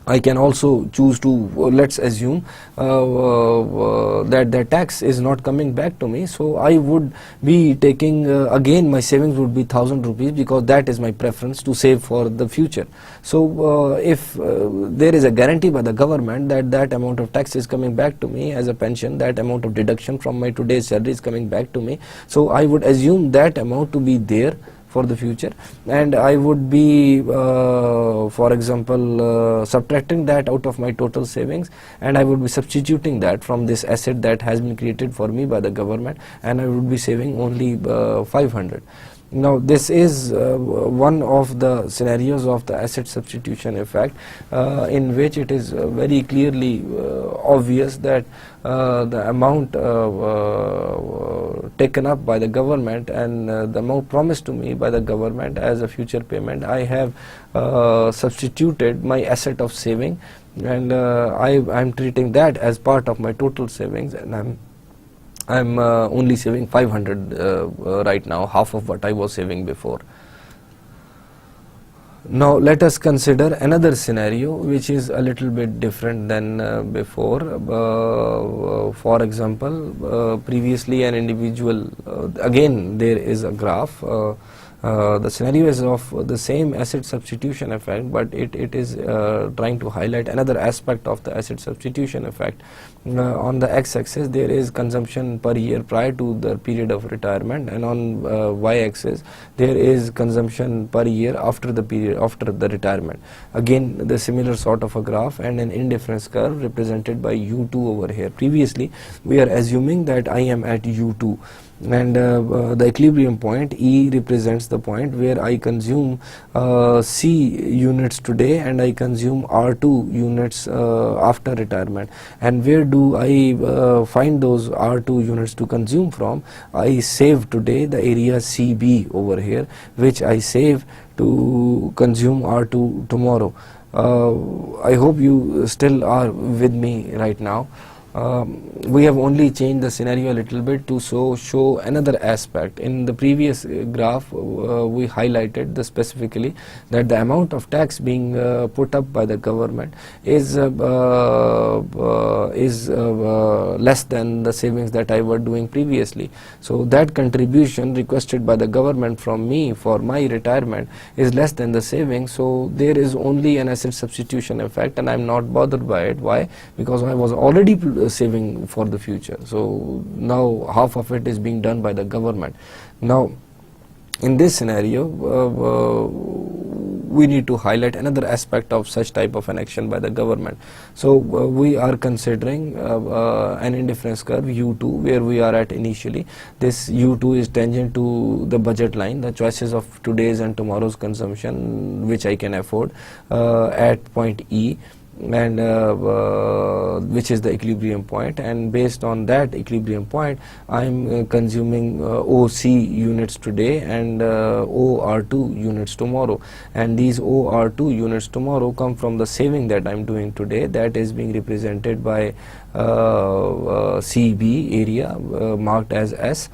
Speaker 1: I can also choose to, let's assume that the tax is not coming back to me, so I would be taking, again my savings would be 1000 rupees, because that is my preference to save for the future. So if there is a guarantee by the government that that amount of tax is coming back to me as a pension, that amount of deduction from my today's salary is coming back to me, so I would assume that amount to be there for the future, and I would be for example subtracting that out of my total savings, and I would be substituting that from this asset that has been created for me by the government, and I would be saving only 500. Now this is one of the scenarios of the asset substitution effect, in which it is very clearly obvious that the amount taken up by the government and the amount promised to me by the government as a future payment, I have substituted my asset of saving, and I'm treating that as part of my total savings, and I'm only saving 500 right now, half of what I was saving before. Now let us consider another scenario which is a little bit different than before. For example, previously an individual, again there is a graph. The scenario is of the same asset substitution effect, but it is trying to highlight another aspect of the asset substitution effect. On the x-axis there is consumption per year prior to the period of retirement, and on y-axis there is consumption per year after the period, after the retirement. Again the similar sort of a graph and an indifference curve represented by U2 over here. Previously we are assuming that I am at U2, and the equilibrium point E represents the point where I consume C units today and I consume R2 units after retirement. And where do I find those R2 units to consume from? I save today the area CB over here, which I save to consume R2 tomorrow. I hope you still are with me right now. We have only changed the scenario a little bit to show another aspect. In the previous graph we highlighted specifically that the amount of tax being put up by the government is less than the savings that I were doing previously. So that contribution requested by the government from me for my retirement is less than the savings, so there is only an asset substitution effect, and I am not bothered by it. Why? Because I was already saving for the future, so now half of it is being done by the government. Now in this scenario we need to highlight another aspect of such type of an action by the government. So we are considering an indifference curve U2, where we are at initially. This U2 is tangent to the budget line, the choices of today's and tomorrow's consumption which I can afford at point E, and which is the equilibrium point, and based on that equilibrium point I am consuming OC units today and OR2 units tomorrow, and these OR2 units tomorrow come from the saving that I am doing today, that is being represented by CB area marked as S,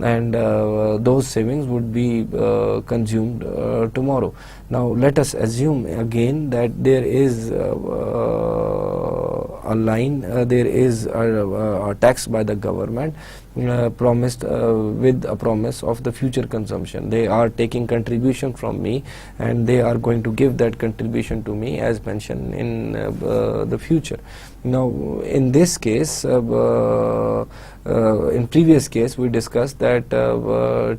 Speaker 1: and those savings would be consumed tomorrow. Now let us assume again that there is a line, there is a tax by the government promised with a promise of the future consumption. They are taking contribution from me and they are going to give that contribution to me as pension in the future. Now in this case, in previous case we discussed that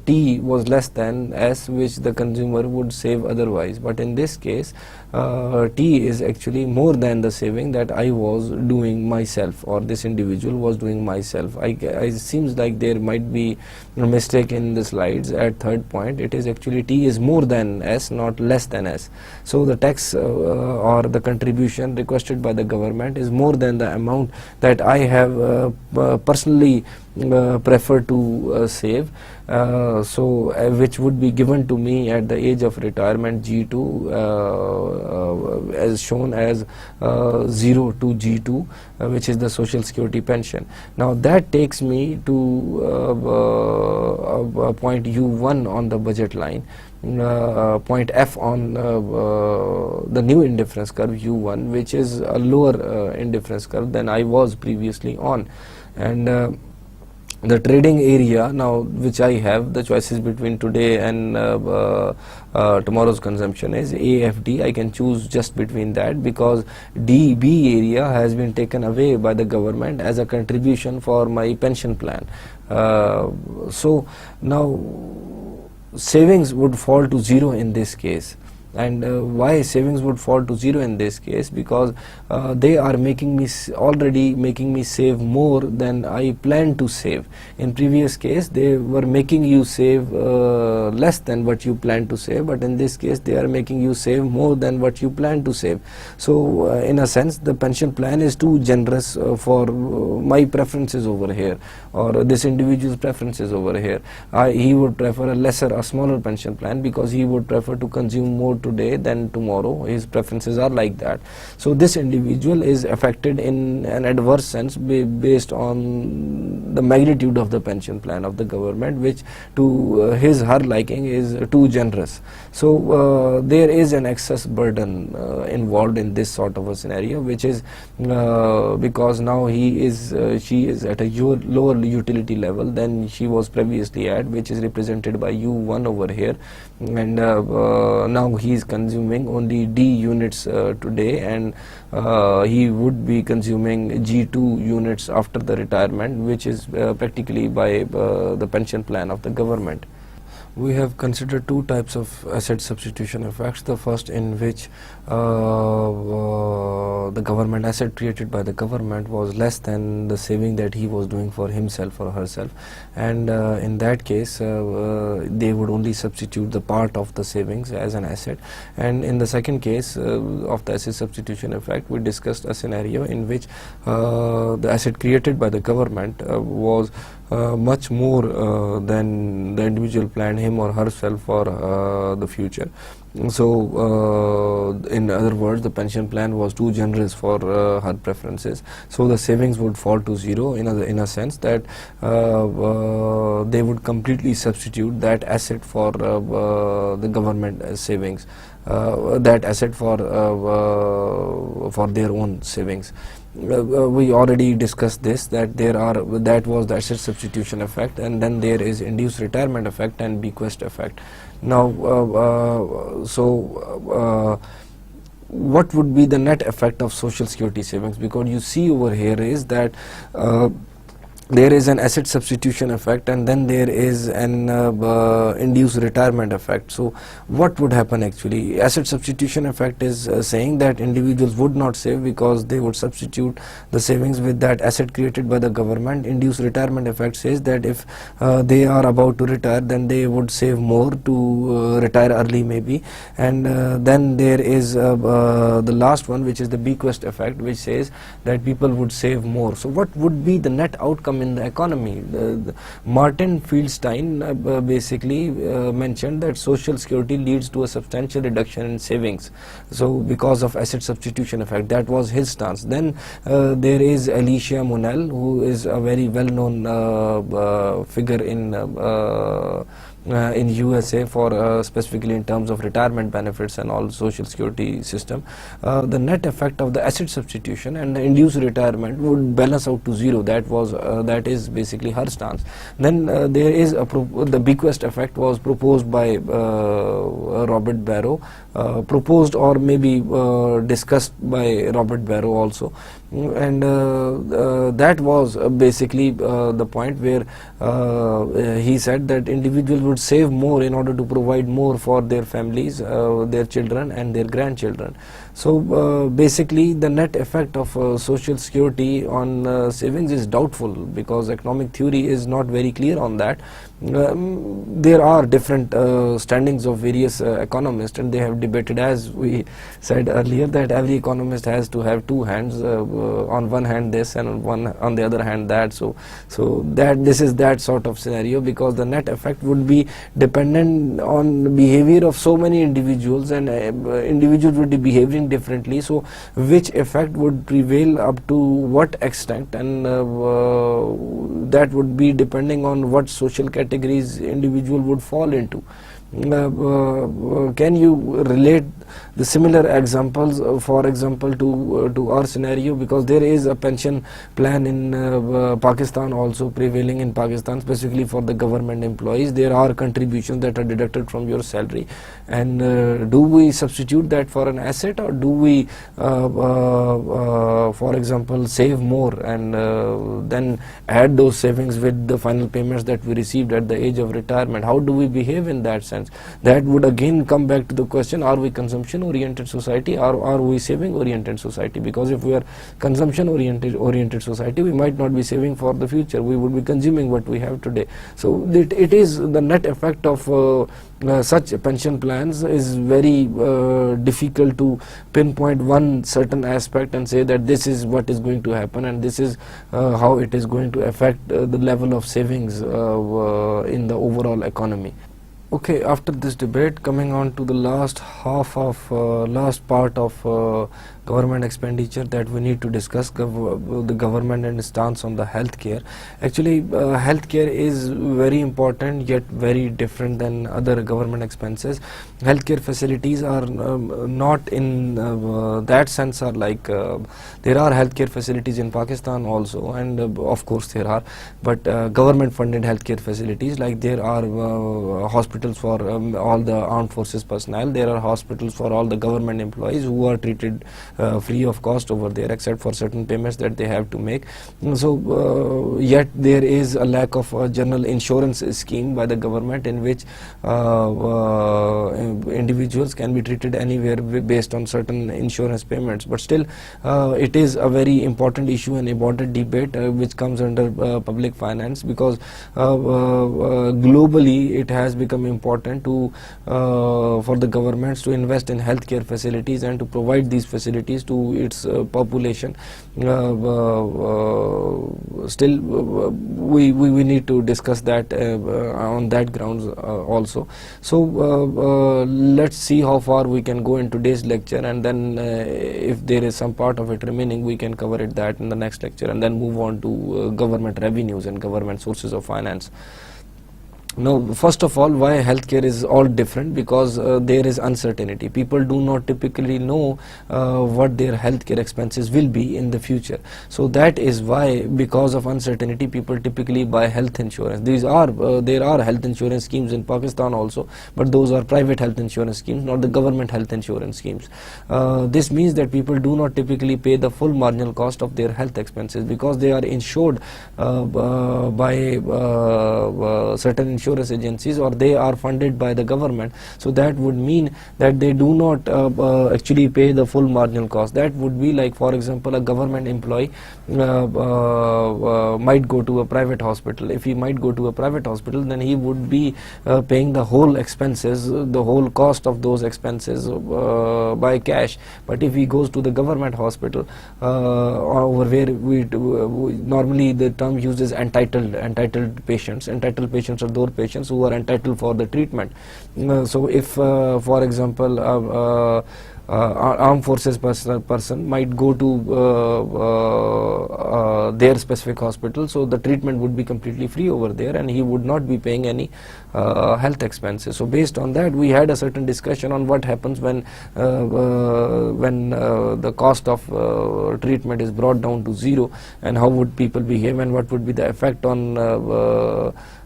Speaker 1: T was less than S, which the consumer would save otherwise, but in this case T is actually more than the saving that I was doing myself, or this individual was doing myself. It seems like there might be a mistake in the slides. At third point it is actually T is more than S, not less than S. So the tax or the contribution requested by the government is more more than the amount that I have personally prefer to save, which would be given to me at the age of retirement G2, as shown as 0 to G2, which is the social security pension. Now that takes me to point U1 on the budget line, point F on the new indifference curve U1, which is a lower indifference curve than I was previously on. And the trading area now, which I have the choices between today and tomorrow's consumption, is AFD. I can choose just between that, because DB area has been taken away by the government as a contribution for my pension plan. So now savings would fall to 0 in this case. And why savings would fall to 0 in this case? Because they are already making me save more than I planned to save. In previous case, they were making you save less than what you planned to save, but in this case they are making you save more than what you planned to save. So in a sense, the pension plan is too generous for my preferences over here, or this individual's preferences over here. He would prefer a smaller pension plan, because he would prefer to consume more today than tomorrow. His preferences are like that. So this individual is affected in an adverse sense based on the magnitude of the pension plan of the government, which to her liking is too generous. So there is an excess burden involved in this sort of a scenario, which is because now she is at a lower utility level than she was previously at, which is represented by U1 over here. And now he is consuming only D units today, and he would be consuming G2 units after the retirement, which is practically by the pension plan of the government. We have considered two types of asset substitution effects. The first, in which the government asset created by the government was less than the saving that he was doing for himself or herself, and in that case they would only substitute the part of the savings as an asset. And in the second case of the asset substitution effect, we discussed a scenario in which the asset created by the government was much more than the individual planned him or herself for the future. So in other words, the pension plan was too generous for her preferences, so the savings would fall to 0 in a sense that they would completely substitute that asset for the government savings, that asset for their own savings. We already discussed this, that that was the asset substitution effect, and then there is induced retirement effect and bequest effect. Now what would be the net effect of social security savings? Because you see over here is that there is an asset substitution effect, and then there is an induced retirement effect. So what would happen actually? Asset substitution effect is saying that individuals would not save because they would substitute the savings with that asset created by the government. Induced retirement effect says that if they are about to retire, then they would save more to retire early maybe. And then there is the last one, which is the bequest effect, which says that people would save more. So what would be the net outcome in the economy? Martin Fieldstein basically mentioned that social security leads to a substantial reduction in savings, so because of asset substitution effect. That was his stance. Then there is Alicia Monell, who is a very well-known figure in USA for specifically in terms of retirement benefits and all social security system. The net effect of the asset substitution and the induced retirement would balance out to 0. That is basically her stance. Then there is the bequest effect was proposed by Robert Barrow, proposed or maybe discussed by Robert Barrow also, and that was basically the point where he said that individuals would save more in order to provide more for their families, their children and their grandchildren. So basically the net effect of social security on savings is doubtful, because economic theory is not very clear on that. there are different standings of various economists, and they have debated, as we said earlier, that every economist has to have two hands, on one hand this and on the other hand that. So that this is that sort of scenario, because the net effect would be dependent on the behavior of so many individuals, and individuals would be behaving differently. So which effect would prevail up to what extent, and that would be depending on what social categories individual would fall into. Can you relate the similar examples, for example, to our scenario? Because there is a pension plan in Pakistan also prevailing in Pakistan, specifically for the government employees. There are contributions that are deducted from your salary, and do we substitute that for an asset, or do we for example save more and then add those savings with the final payments that we received at the age of retirement? How do we behave in that sense? That would again come back to the question, are we consumption oriented society, or are we saving oriented society? Because if we are consumption oriented society, we might not be saving for the future, we would be consuming what we have today. So it is the net effect of such pension plans is very difficult to pinpoint one certain aspect and say that this is what is going to happen, and this is how it is going to affect the level of savings in the overall economy. Okay, after this debate, coming on to the last part of government expenditure that we need to discuss, the government and stance on the healthcare. Actually, healthcare is very important, yet very different than other government expenses. Healthcare facilities are not in that sense are like there are healthcare facilities in Pakistan also, and of course there are, but government funded healthcare facilities, like there are hospitals for all the armed forces personnel, there are hospitals for all the government employees who are treated free of cost over there, except for certain payments that they have to make. So yet there is a lack of a general insurance scheme by the government in which individuals can be treated anywhere based on certain insurance payments. But still it is a very important issue and important debate which comes under public finance, because globally it has become important to for the governments to invest in healthcare facilities and to provide these facilities to its population. Still we need to discuss that on that grounds also. So let's see how far we can go in today's lecture, and then if there is some part of it remaining, we can cover it that in the next lecture, and then move on to government revenues and government sources of finance. Now, first of all, why healthcare is all different? Because there is uncertainty. People do not typically know what their healthcare expenses will be in the future. So that is why, because of uncertainty, people typically buy health insurance. There are health insurance schemes in Pakistan also, but those are private health insurance schemes, not the government health insurance schemes. This means that people do not typically pay the full marginal cost of their health expenses, because they are insured by certain insurance agencies, or they are funded by the government. So that would mean that they do not actually pay the full marginal cost. That would be like, for example, a government employee might go to a private hospital. If he might go to a private hospital, then he would be paying the whole expenses, the whole cost of those expenses by cash. But if he goes to the government hospital, over where we normally the term used is entitled patients. Entitled patients are those patients who are entitled for the treatment. So if for example armed forces person might go to their specific hospital, so the treatment would be completely free over there, and he would not be paying any health expenses. So based on that, we had a certain discussion on what happens when the cost of treatment is brought down to zero, and how would people behave, and what would be the effect on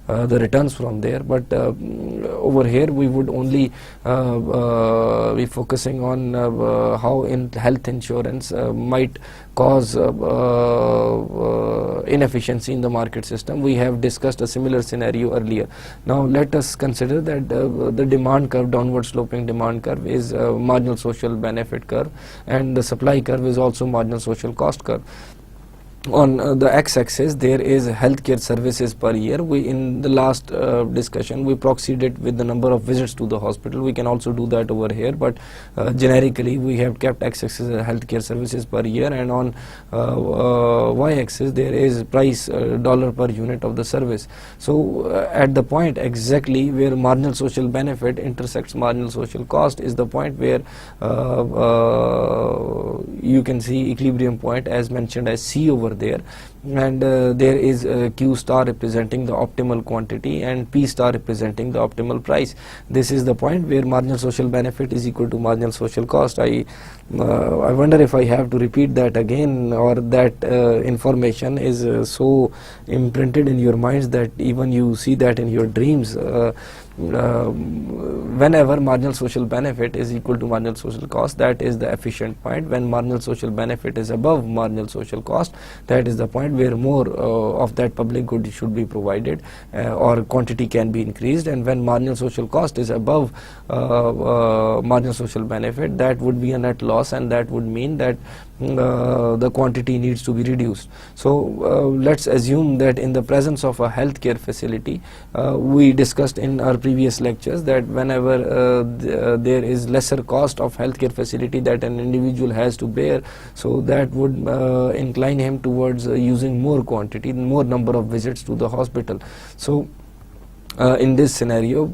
Speaker 1: the returns from there. But over here we would only be focusing on how in health insurance might cause inefficiency in the market system. We have discussed a similar scenario earlier. Now let us consider that the demand curve, downward sloping demand curve, is a marginal social benefit curve, and the supply curve is also marginal social cost curve. on the x-axis there is healthcare services per year. We, in the last discussion, we proxied it with the number of visits to the hospital. We can also do that over here, but generically we have kept x-axis as healthcare services per year, and on y-axis there is price, dollar per unit of the service. So at the point exactly where marginal social benefit intersects marginal social cost is the point where you can see equilibrium point as mentioned as C over there, and there is Q star representing the optimal quantity and P star representing the optimal price. This is the point where marginal social benefit is equal to marginal social cost. I wonder if I have to repeat that again, or that information is so imprinted in your minds that even you see that in your dreams. Whenever marginal social benefit is equal to marginal social cost, that is the efficient point. When marginal social benefit is above marginal social cost, that is the point where more of that public good should be provided, or quantity can be increased. And when marginal social cost is above marginal social benefit, that would be a net loss, and that would mean that the quantity needs to be reduced. So let's assume that in the presence of a healthcare facility, we discussed in our previous lectures that whenever there is lesser cost of healthcare facility that an individual has to bear, so that would incline him towards using more quantity, more number of visits to the hospital. So in this scenario,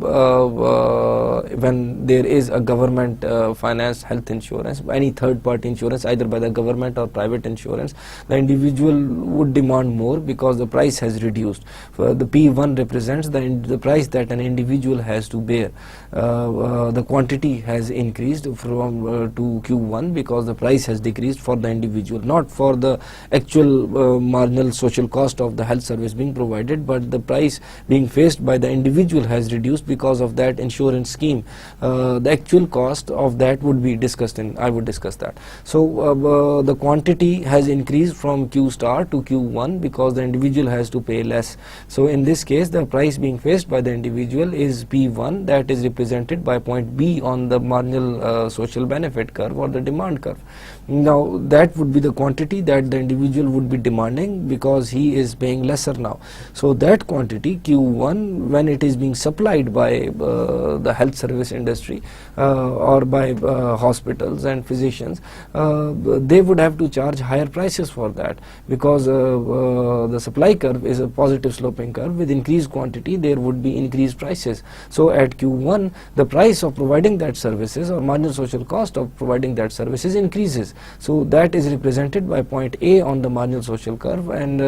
Speaker 1: when there is a government financed health insurance, any third party insurance either by the government or private insurance, the individual would demand more because the price has reduced. The P1 represents the price that an individual has to bear. The quantity has increased from to Q1 because the price has decreased for the individual, not for the actual marginal social cost of the health service being provided, but the price being faced by the individual has reduced because of that insurance scheme. The actual cost of that would be discussed in, I would discuss that. So the quantity has increased from Q star to Q1 because the individual has to pay less. So in this case, the price being faced by the individual is P1, that is represented by point B on the marginal social benefit curve or the demand curve. Now that would be the quantity that the individual would be demanding because he is paying lesser now. So that quantity Q1, when it is being supplied by the health service industry or by hospitals and physicians, they would have to charge higher prices for that because the supply curve is a positive sloping curve. With increased quantity there would be increased prices. So at Q1 the price of providing that services or marginal social cost of providing that services increases. So that is represented by point A on the marginal social curve and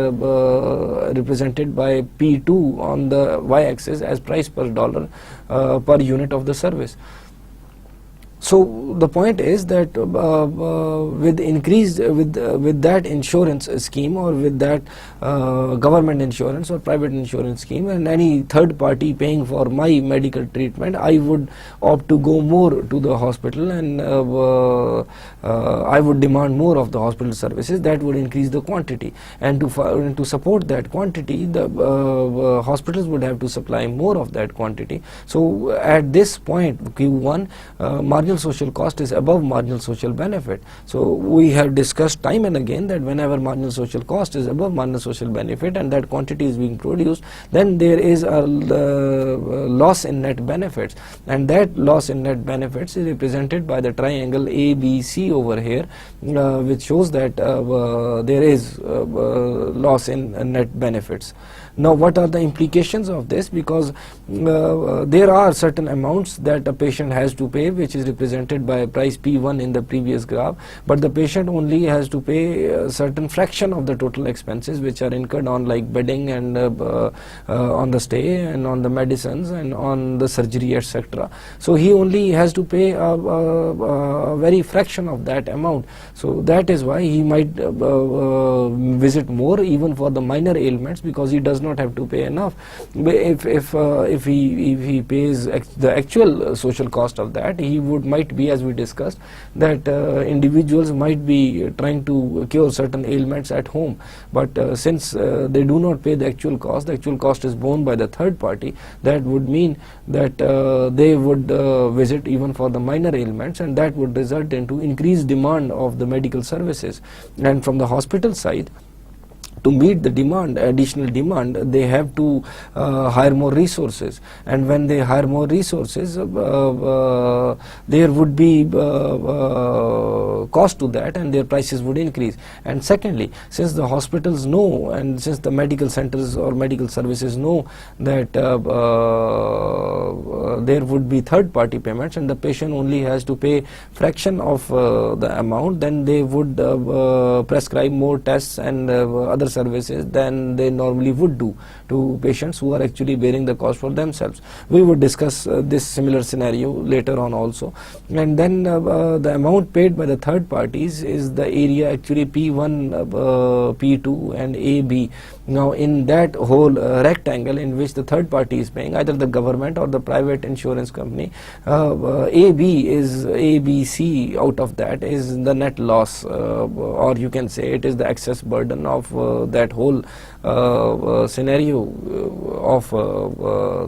Speaker 1: represented by P2 on the y-axis as price per dollar per unit of the service. So the point is that with increased with that insurance scheme or with that government insurance or private insurance scheme and any third party paying for my medical treatment, I would opt to go more to the hospital and I would demand more of the hospital services. That would increase the quantity, and to support that quantity, the hospitals would have to supply more of that quantity. So at this point Q1 marginal social cost is above marginal social benefit. So we have discussed time and again that whenever marginal social cost is above marginal social benefit and that quantity is being produced, then there is a loss in net benefits, and that loss in net benefits is represented by the triangle ABC over here, which shows that there is loss in net benefits. Now what are the implications of this? Because there are certain amounts that a patient has to pay, which is represented by price P1 in the previous graph, but the patient only has to pay a certain fraction of the total expenses which are incurred on, like bedding and on the stay and on the medicines and on the surgery, etc. So he only has to pay a very fraction of that amount. So that is why he might visit more even for the minor ailments, because he does not have to pay enough. If he pays the actual social cost of that, he might be, as we discussed, that individuals might be trying to cure certain ailments at home, but since they do not pay the actual cost is borne by the third party. That would mean that they would visit even for the minor ailments, and that would result into increased demand of the medical services. And from the hospital side, to meet the demand, additional demand, they have to hire more resources, and when they hire more resources, there would be cost to that, and their prices would increase. And secondly, since the hospitals know, and since the medical centers or medical services know that there would be third party payments and the patient only has to pay fraction of the amount, then they would prescribe more tests and other services than they normally would do to patients who are actually bearing the cost for themselves. We would discuss this similar scenario later on also. And then the amount paid by the third parties is the area actually P1, P2 and AB. Now in that whole rectangle in which the third party is paying, either the government or the private insurance company, ABC out of that is the net loss, or you can say it is the excess burden of that whole scenario of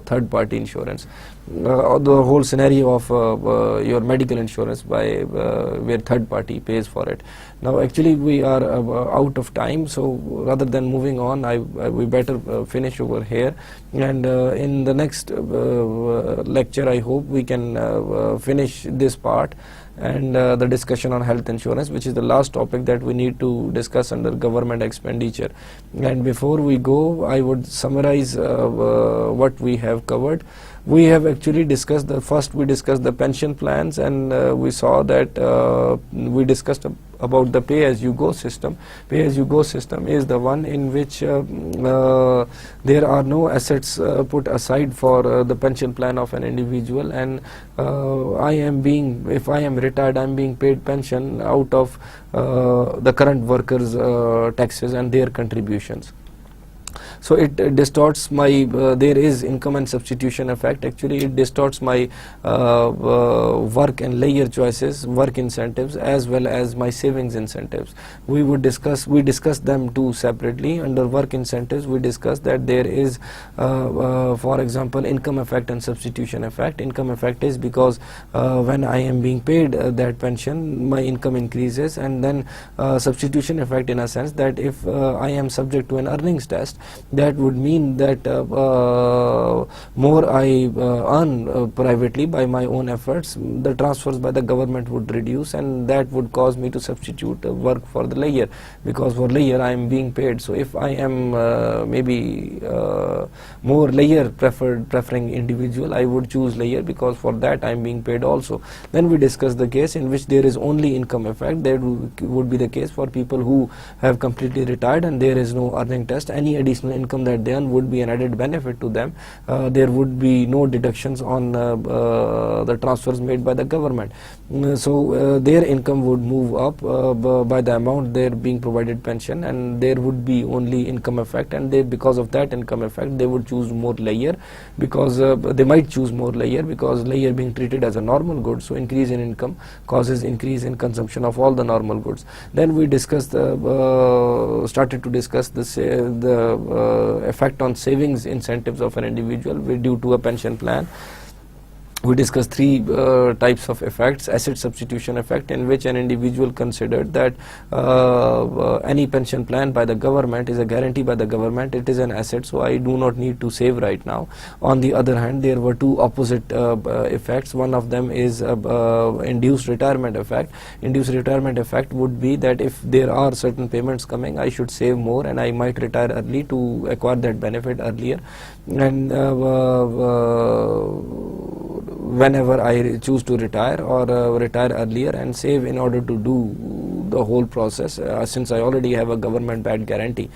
Speaker 1: third party insurance, the whole scenario of your medical insurance by where third party pays for it. Now actually we are out of time, so rather than moving on, we better finish over here, and in the next lecture I hope we can finish this part and the discussion on health insurance, which is the last topic that we need to discuss under government expenditure. And before we go, I would summarize what we have covered. We have actually discussed we discussed the pension plans, and we saw that we discussed about the pay-as-you-go system. Pay-as-you-go system is the one in which there are no assets put aside for the pension plan of an individual, and if I am retired, I am being paid pension out of the current workers' taxes and their contributions. So it distorts my, there is income and substitution effect. Actually it distorts my work and layer choices, work incentives, as well as my savings incentives. We discussed them two separately. Under work incentives we discussed that there is for example income effect and substitution effect. Income effect is because when I am being paid that pension, my income increases, and then substitution effect in a sense that if I am subject to an earnings test, that would mean that more I earn privately by my own efforts, the transfers by the government would reduce, and that would cause me to substitute work for the layer, because for layer I am being paid. So if I am maybe more layer preferring individual, I would choose layer because for that I am being paid also. Then we discussed the case in which there is only income effect. That would be the case for people who have completely retired and there is no earning test. Any additional income that they earn would be an added benefit to them. There would be no deductions on the transfers made by the government. So their income would move up by the amount they are being provided pension, and there would be only income effect, and because of that income effect they would choose more layer, because they might choose more layer because layer being treated as a normal good, so increase in income causes increase in consumption of all the normal goods. Then we discussed started to discuss the effect on savings incentives of an individual due to a pension plan. We discussed three types of effects. Asset substitution effect, in which an individual considered that any pension plan by the government is a guarantee by the government, it is an asset, so I do not need to save right now. On the other hand, there were two opposite effects. One of them is induced retirement effect. Induced retirement effect would be that if there are certain payments coming, I should save more and I might retire early to acquire that benefit earlier. And whenever I choose to retire or retire earlier and save in order to do the whole process, since I already have a government-backed guarantee.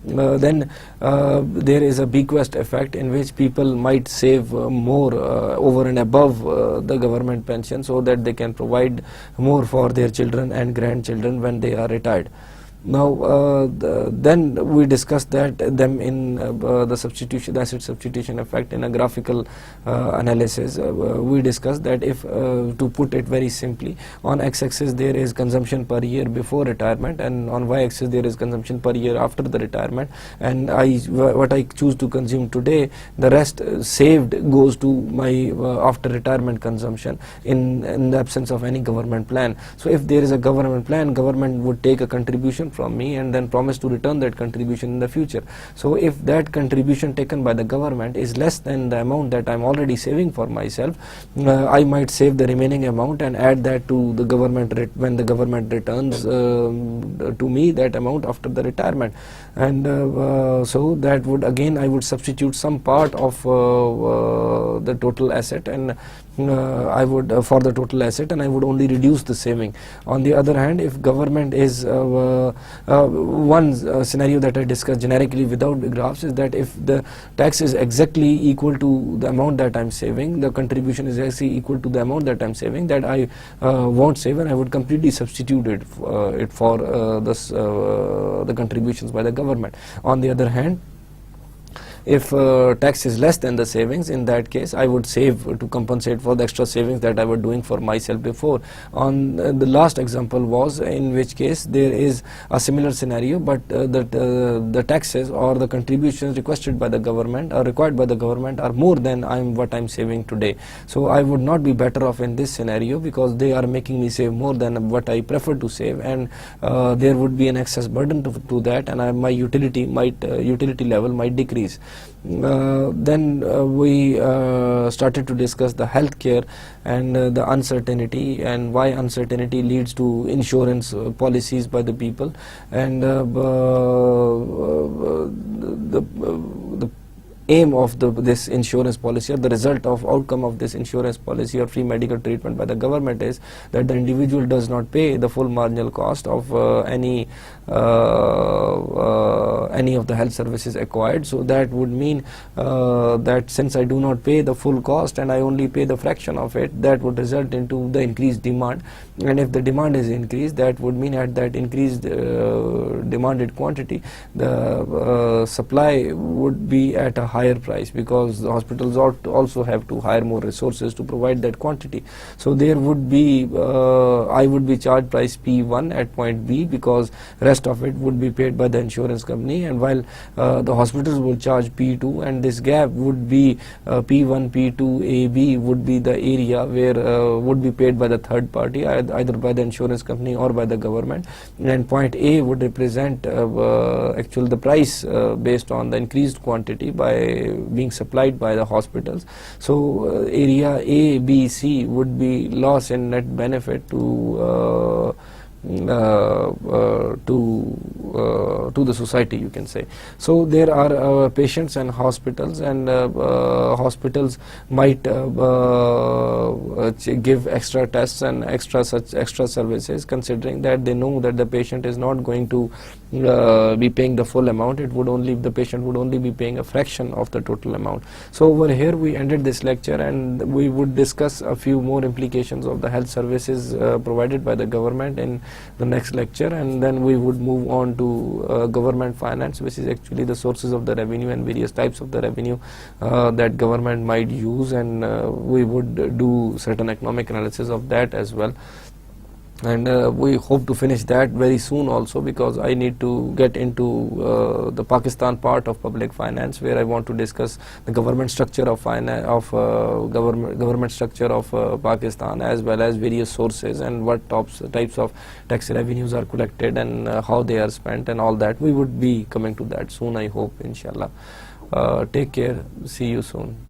Speaker 1: Then there is a bequest effect, in which people might save more over and above the government pension, so that they can provide more for their children and grandchildren when they are retired. Now then we discussed them in the asset substitution effect in a graphical analysis. We discussed that if to put it very simply, on x-axis there is consumption per year before retirement, and on y-axis there is consumption per year after the retirement, and what I choose to consume today, the rest saved goes to my after retirement consumption in the absence of any government plan. So if there is a government plan, government would take a contribution from me and then promise to return that contribution in the future. So if that contribution taken by the government is less than the amount that I'm already saving for myself, I might save the remaining amount and add that to the government when the government returns to me that amount after the retirement. And so that would again, I would substitute some part of the total asset, and I would for the total asset, and I would only reduce the saving. On the other hand, if government is one scenario that I discussed generically without the graphs is that if the tax is exactly equal to the amount that I'm saving, the contribution is exactly equal to the amount that I'm saving, that I won't save, and I would completely substitute it for the contributions by the government. On the other hand, if tax is less than the savings, in that case I would save to compensate for the extra savings that I was doing for myself before. On the last example was in which case there is a similar scenario, but the taxes or the contributions requested by the government or required by the government are more than what I'm saving today. So I would not be better off in this scenario because they are making me save more than what I prefer to save, and there would be an excess burden to that, and my utility level might decrease. Then we started to discuss the healthcare and the uncertainty, and why uncertainty leads to insurance policies by the people, and the aim of this insurance policy, or the result of outcome of this insurance policy or free medical treatment by the government, is that the individual does not pay the full marginal cost of any of the health services acquired. So that would mean that since I do not pay the full cost and I only pay the fraction of it, that would result into the increased demand, and if the demand is increased, that would mean at that increased demanded quantity, the supply would be at a higher price, because the hospitals also have to hire more resources to provide that quantity. So there would be I would be charged price P1 at point B, because rest of it would be paid by the insurance company, and while the hospitals will charge P2, and this gap would be P1, P2, A, B would be the area where would be paid by the third party, either by the insurance company or by the government, and point A would represent actually the price based on the increased quantity by being supplied by the hospitals. So area A, B, C would be loss in net benefit to the society, you can say. So there are patients and hospitals, and hospitals might give extra tests and extra services, considering that they know that the patient is not going to be paying the full amount. The patient would only be paying a fraction of the total amount. So over here we ended this lecture, and we would discuss a few more implications of the health services provided by the government in the next lecture, and then we would move on to government finance, which is actually the sources of the revenue and various types of the revenue that government might use, and we would do certain economic analysis of that as well. And we hope to finish that very soon also, because I need to get into the Pakistan part of public finance, where I want to discuss the government structure of government structure of Pakistan, as well as various sources and what types of tax revenues are collected and how they are spent and all that. We would be coming to that soon, I hope, inshallah. Take care. See you soon.